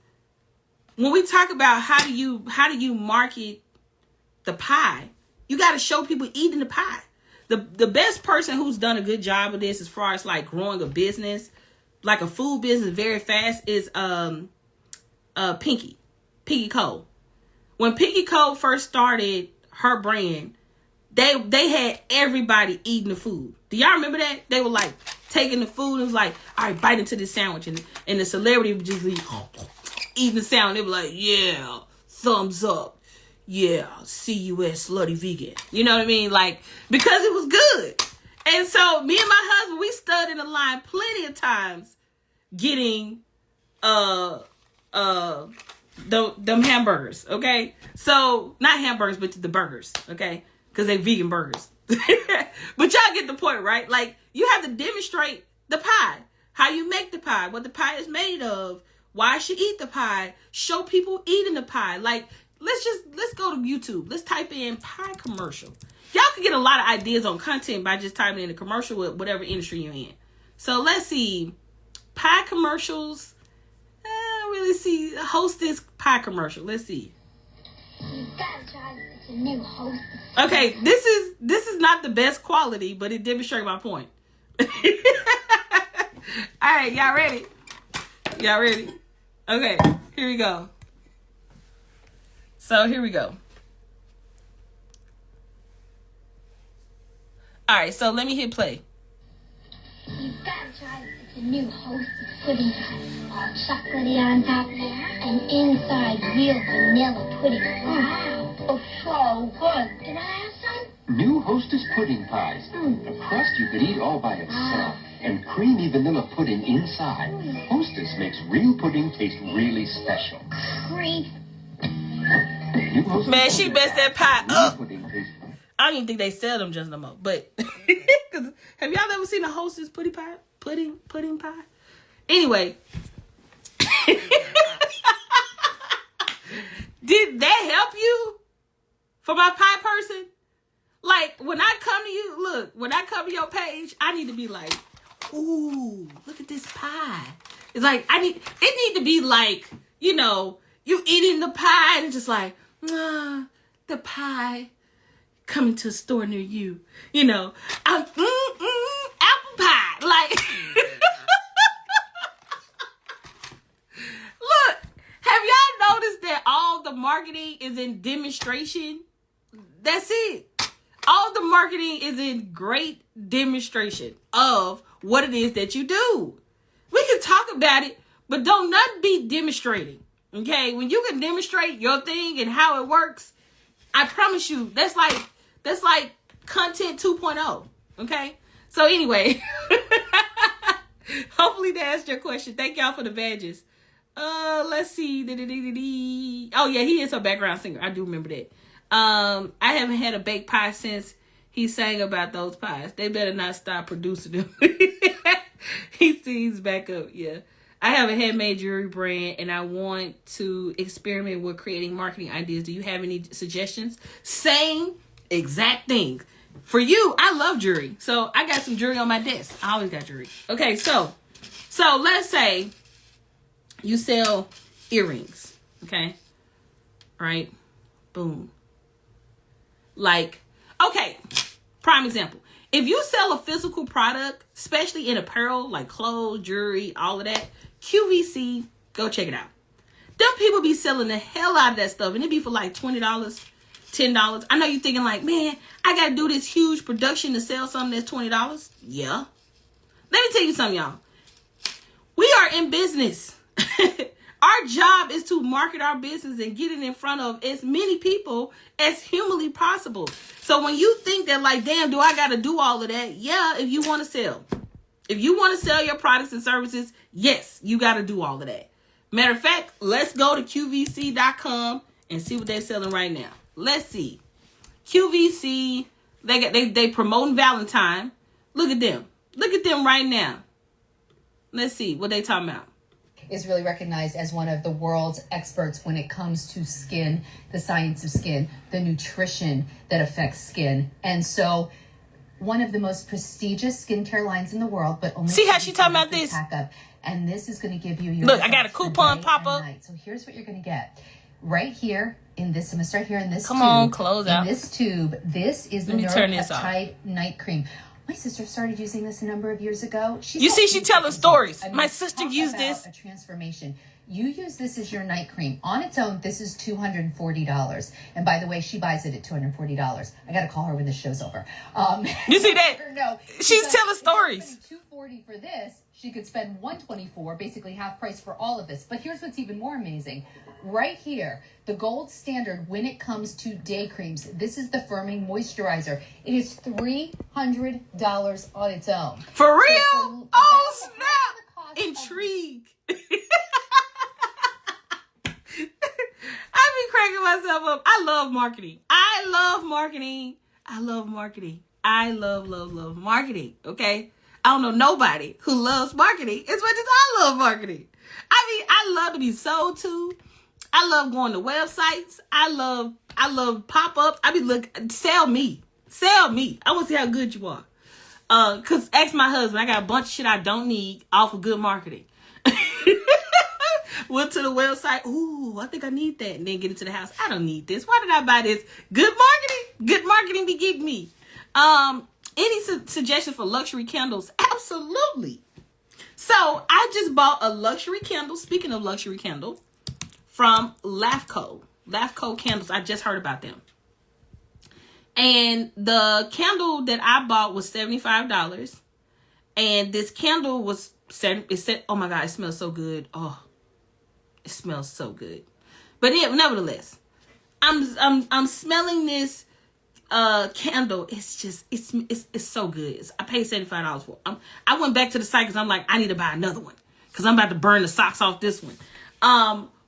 when we talk about how do you market the pie, you got to show people eating the pie. The best person who's done a good job of this as far as like growing a business, like a food business very fast, is Pinky Cole. When Pinky Cole first started her brand, they had everybody eating the food. Do y'all remember that? They were like taking the food and was like, all right, bite into this sandwich. And the celebrity would just be eating the sandwich. They were like, yeah, thumbs up. Yeah, see you at Slutty Vegan. You know what I mean? Like, because it was good. And so me and my husband, we stood in the line plenty of times getting them hamburgers, okay? So, not hamburgers, but the burgers, okay? Because they vegan burgers. But y'all get the point, right? Like, you have to demonstrate the pie. How you make the pie, what the pie is made of, why I should eat the pie, show people eating the pie. Like, let's go to YouTube. Let's type in pie commercial. Y'all can get a lot of ideas on content by just typing in a commercial with whatever industry you're in. So let's see. Pie commercials. I don't really see Hostess pie commercial. Let's see. You gotta try this. It's a new Hostess. Okay, this is not the best quality, but it demonstrates my point. All right, y'all ready? Y'all ready? Okay, here we go. So here we go. All right, so let me hit play. You gotta try this. It's a new Hostess pudding pie. All chocolatey on top and inside real vanilla pudding. Wow, oh, so good. Can I have some? New Hostess pudding pies. A crust you could eat all by itself. And creamy vanilla pudding inside. Hostess makes real pudding taste really special. Cream. Man, she messed that pie up. I don't even think they sell them just no more. But have y'all ever seen a Hostess pudding pie? Pudding pie? Anyway. Did that help you? For my pie person? Like, when I come to you, look, when I come to your page, I need to be like, ooh, look at this pie. It's like, it need to be like, you know, you eating the pie and it's just like, the pie coming to a store near you. You know, apple pie. Like, look, have y'all noticed that all the marketing is in demonstration? That's it. All the marketing is in great demonstration of what it is that you do. We can talk about it, but don't nothing be demonstrating. Okay? When you can demonstrate your thing and how it works, I promise you, that's like content 2.0. Okay? So anyway, hopefully that answered your question. Thank y'all for the badges. Let's see. Oh yeah, he is a background singer. I do remember that. I haven't had a baked pie since he sang about those pies. They better not stop producing them. He's back up. Yeah. I have a handmade jewelry brand and I want to experiment with creating marketing ideas. Do you have any suggestions? Same exact thing. For you, I love jewelry. So I got some jewelry on my desk. I always got jewelry. Okay, so let's say you sell earrings. Okay. Right? Boom. Like, okay, prime example. If you sell a physical product, especially in apparel, like clothes, jewelry, all of that, QVC, go check it out. Them people be selling the hell out of that stuff, and it be for like $20, $10. I know you're thinking like, man, I got to do this huge production to sell something that's $20. Yeah. Let me tell you something, y'all. We are in business. Our job is to market our business and get it in front of as many people as humanly possible. So when you think that like, damn, do I got to do all of that? Yeah, if you want to sell. If you want to sell your products and services, yes, you got to do all of that. Matter of fact, let's go to QVC.com and see what they're selling right now. Let's see. QVC, they promoting Valentine. Look at them. Look at them right now. Let's see what they talking about. Is really recognized as one of the world's experts when it comes to skin, the science of skin, the nutrition that affects skin. And so one of the most prestigious skincare lines in the world, but only see how she talking about this? Up. And this is going to give you your look, I got a coupon pop up. So here's what you're going to get. Right here in this, I'm going to start here in this Come tube. on, close out. In this tube, this is the Neuropeptide Night Cream. My sister started using this a number of years ago. You see, she telling stories. My sister used this. A transformation. You use this as your night cream. On its own, this is $240. And by the way, she buys it at $240. I got to call her when this show's over. You see that? No, she's telling stories. $240 for this. She could spend $124, basically half price for all of this. But here's what's even more amazing. Right here, the gold standard when it comes to day creams. This is the firming moisturizer. It is $300 on its own. For real? So Oh, snap. Intrigue. I be cracking myself up. I love marketing. I love marketing. I love marketing. Okay? I don't know nobody who loves marketing as much as I love marketing. I mean, I love to be sold to. I love going to websites. I love pop-ups. I mean, look, sell me. I want to see how good you are. Cause ask my husband, I got a bunch of shit I don't need off of good marketing. Went to the website. Ooh, I think I need that. And then get into the house. I don't need this. Why did I buy this? Good marketing be getting me. Any suggestions for luxury candles? Absolutely. So I just bought a luxury candle. Speaking of luxury candles, from LAFCO candles. I just heard about them. And the candle that I bought was $75. And this candle was oh my God, it smells so good. Oh, it smells so good. But yeah, nevertheless, I'm smelling this candle. It's so good. I paid $75 for it. I went back to the site because I'm like, I need to buy another one because I'm about to burn the socks off this one.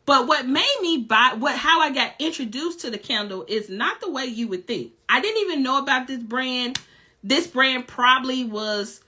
But what made me buy, how I got introduced to the candle is not the way you would think. I didn't even know about this brand. This brand probably was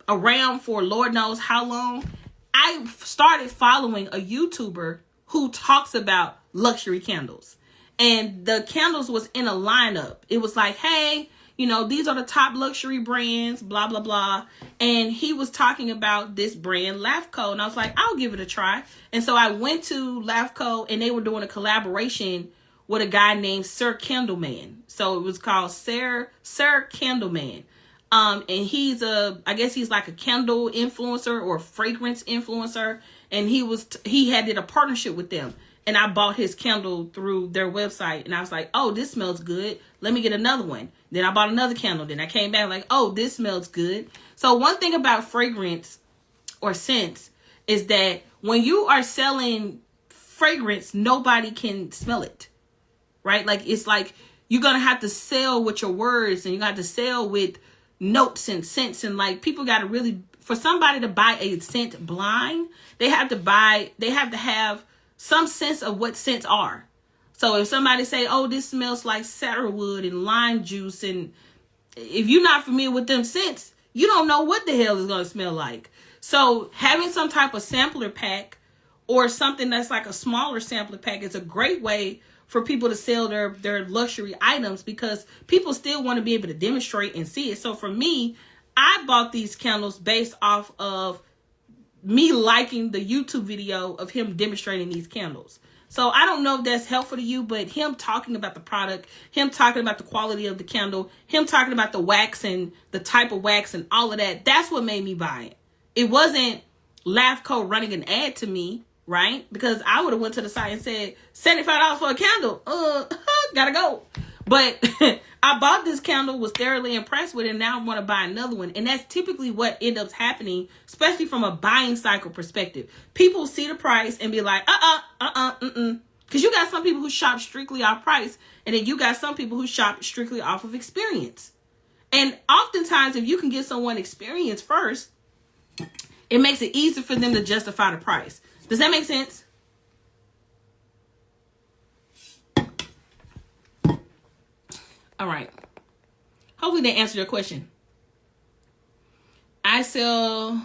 around for Lord knows how long. I started following a YouTuber who talks about luxury candles. And the candles was in a lineup. It was like, hey, these are the top luxury brands, blah, blah, blah. And he was talking about this brand, LAFCO. And I was like, I'll give it a try. And so I went to LAFCO and they were doing a collaboration with a guy named Sir Candleman. So it was called Sir Candleman. And I guess he's like a candle influencer or fragrance influencer. And he did a partnership with them. And I bought his candle through their website. And I was like, oh, this smells good. Let me get another one. Then I bought another candle. Then I came back like, oh, this smells good. So one thing about fragrance or scents is that when you are selling fragrance, nobody can smell it. Right? Like, it's like you're going to have to sell with your words and you got to sell with notes and scents. And like, people got to really, for somebody to buy a scent blind, they have to have some sense of what scents are. So if somebody say, oh, this smells like cedarwood and lime juice, and if you're not familiar with them scents, you don't know what the hell it's going to smell like. So having some type of sampler pack or something that's like a smaller sampler pack is a great way for people to sell their luxury items, because people still want to be able to demonstrate and see it. So for me, I bought these candles based off of me liking the YouTube video of him demonstrating these candles. So I don't know if that's helpful to you, but him talking about the product, him talking about the quality of the candle, him talking about the wax and the type of wax and all of that, that's what made me buy it. It wasn't LAFCO running an ad to me, right? Because I would have went to the site and said, $75 for a candle. Gotta go. But I bought this candle, was thoroughly impressed with it, and now I want to buy another one. And that's typically what ends up happening, especially from a buying cycle perspective. People see the price and be like, Because you got some people who shop strictly off price, and then you got some people who shop strictly off of experience. And oftentimes, if you can get someone experience first, it makes it easier for them to justify the price. Does that make sense? All right. Hopefully they answered your question. I sell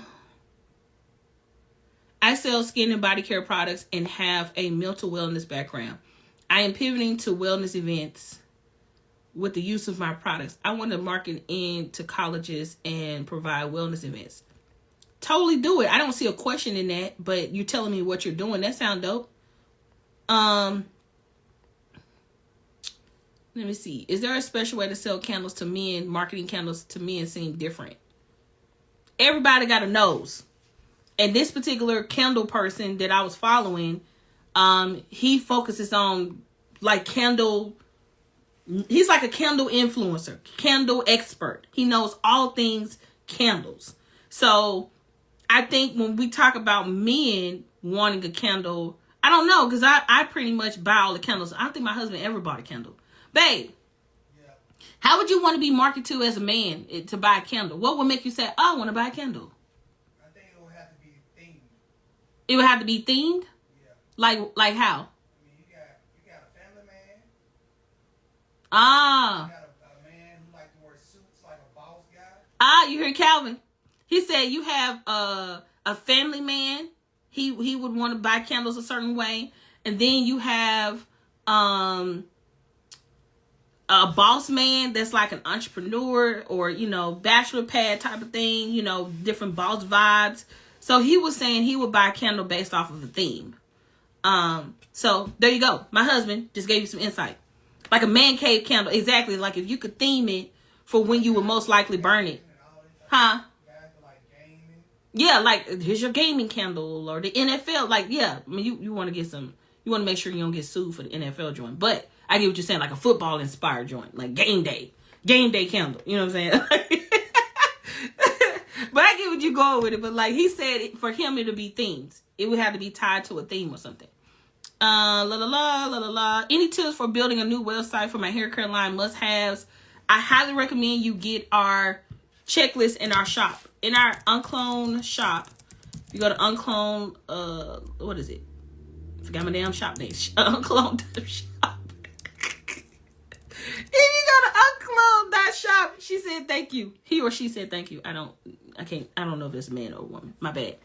skin and body care products and have a mental wellness background. I am pivoting to wellness events with the use of my products. I want to market into colleges and provide wellness events. Totally do it. I don't see a question in that, but you're telling me what you're doing. That sounds dope. Let me see. Is there a special way to sell candles to men? Marketing candles to men seem different. Everybody got a nose. And this particular candle person that I was following, he focuses on like candle. He's like a candle influencer, candle expert. He knows all things candles. So I think when we talk about men wanting a candle, I don't know, because I pretty much buy all the candles. I don't think my husband ever bought a candle. Babe, how would you want to be marketed to as a man to buy a candle? What would make you say, oh, I want to buy a candle? I think it would have to be themed. It would have to be themed? Yeah. Like how? I mean, you got a family man. Ah. You got a man who like to wear suits like a boss guy. You hear Calvin? He said you have a family man. He would want to buy candles a certain way. And then you have a boss man that's like an entrepreneur or, you know, bachelor pad type of thing, you know, different boss vibes. So he was saying he would buy a candle based off of the theme. So there you go. My husband just gave you some insight. Like a man cave candle. Exactly. Like if you could theme it for when you would most likely burn it. Huh? Yeah, like here's your gaming candle or the NFL. Like, yeah, I mean, you want to get some, you want to make sure you don't get sued for the NFL joint. But I get what you're saying, like a football inspired joint, like game day candle. You know what I'm saying? But I get what you're going with it. But like he said, for him it'll be themes. It would have to be tied to a theme or something. Any tips for building a new website for my hair care line must-haves? I highly recommend you get our checklist in our shop. In our UnCloned shop, you go to UnCloned, what is it? Forgot my damn shop name. UnCloned shop. If you go to uncloned.shop, she said thank you. He or she said thank you. I don't know if it's a man or a woman. My bad.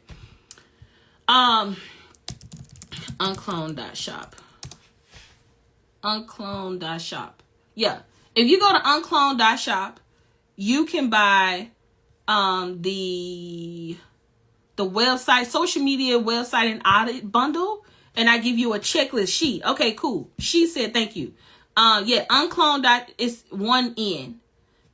UnCloned.shop. UnCloned.shop. Yeah. If you go to UnCloned.shop, you can buy the website, social media website and audit bundle, and I give you a checklist sheet. Okay, cool. She said thank you. Yeah, uncloned. It's one N.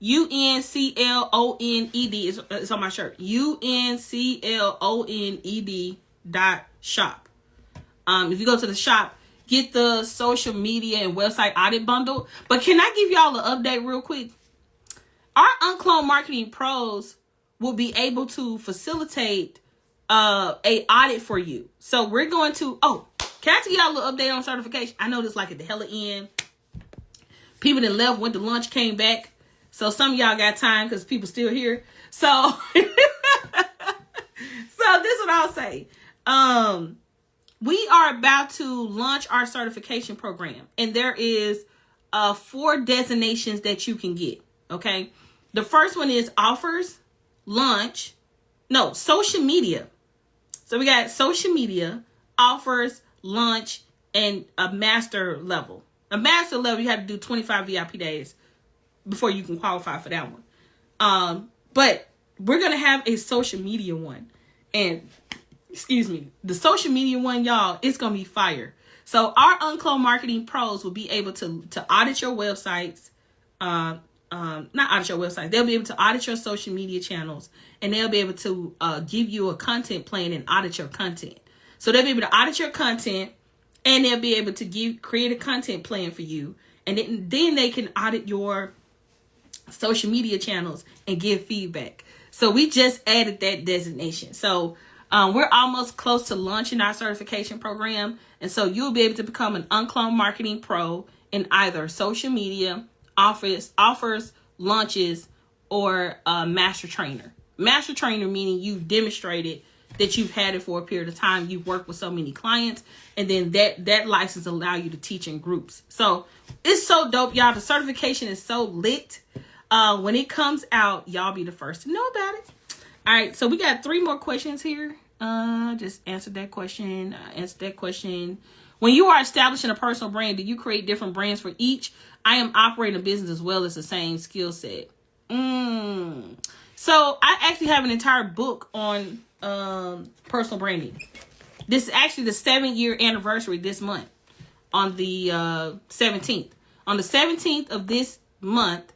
UNCLONED is on my shirt. UNCLONED.shop. If you go to the shop, get the social media and website audit bundle. But can I give y'all an update real quick? Our UnCloned Marketing Pros will be able to facilitate a audit for you. So we're going to, can I tell y'all a little update on certification? I know this like at the hella end. People that left, went to lunch, came back. So some of y'all got time because people still here. So, so this is what I'll say. We are about to launch our certification program. And there is 4 designations that you can get. Okay. The first one is social media. So we got social media, offers, launch, and a master level. A master level, you have to do 25 VIP days before you can qualify for that one. But we're going to have a social media one. And, the social media one, y'all, it's going to be fire. So our UnCloned Marketing Pros will be able to audit your websites. Not audit your website. They'll be able to audit your social media channels. And they'll be able to give you a content plan and audit your content. So they'll be able to audit your content. And they'll be able to create a content plan for you. And then they can audit your social media channels and give feedback. So we just added that designation. So we're almost close to launching our certification program. And so you'll be able to become an UnCloned Marketing Pro in either social media, offers, launches, or master trainer. Master trainer meaning you've demonstrated that you've had it for a period of time. You've worked with so many clients, and then that license allow you to teach in groups. So it's so dope, y'all. The certification is so lit. When it comes out, y'all be the first to know about it. All right, so we got 3 more questions here. Just answered that question. When you are establishing a personal brand, do you create different brands for each? I am operating a business as well as the same skill set. So I actually have an entire book on personal branding. This is actually the 7-year anniversary this month on the 17th. On the 17th of this month,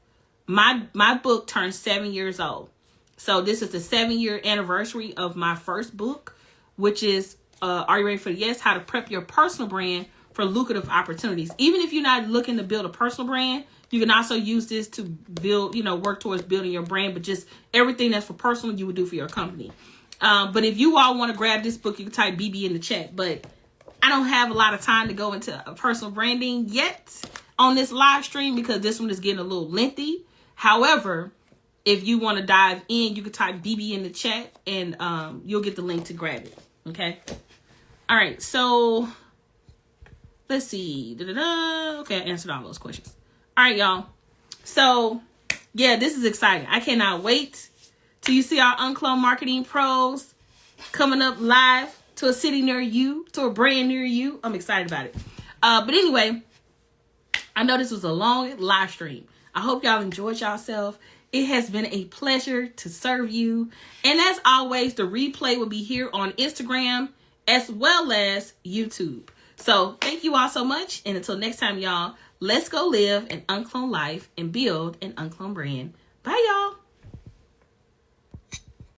my book turns 7 years old. So this is the 7-year anniversary of my first book, which is Are You Ready for the Yes? How to Prep Your Personal Brand for Lucrative Opportunities. Even if you're not looking to build a personal brand, you can also use this to build, work towards building your brand, but just everything that's for personal, you would do for your company. But if you all want to grab this book, you can type BB in the chat. But I don't have a lot of time to go into personal branding yet on this live stream because this one is getting a little lengthy. However, if you want to dive in, you can type BB in the chat and you'll get the link to grab it. Okay. All right. So let's see. Okay, I answered all those questions. All right, y'all. So yeah, this is exciting. I cannot wait till you see our UnCloned Marketing Pros coming up live to a city near you, to a brand near you. I'm excited about it. But anyway, I know this was a long live stream. I hope y'all enjoyed yourself. It has been a pleasure to serve you. And as always, the replay will be here on Instagram as well as YouTube. So thank you all so much. And until next time, y'all, let's go live an uncloned life and build an uncloned brand. Bye, y'all.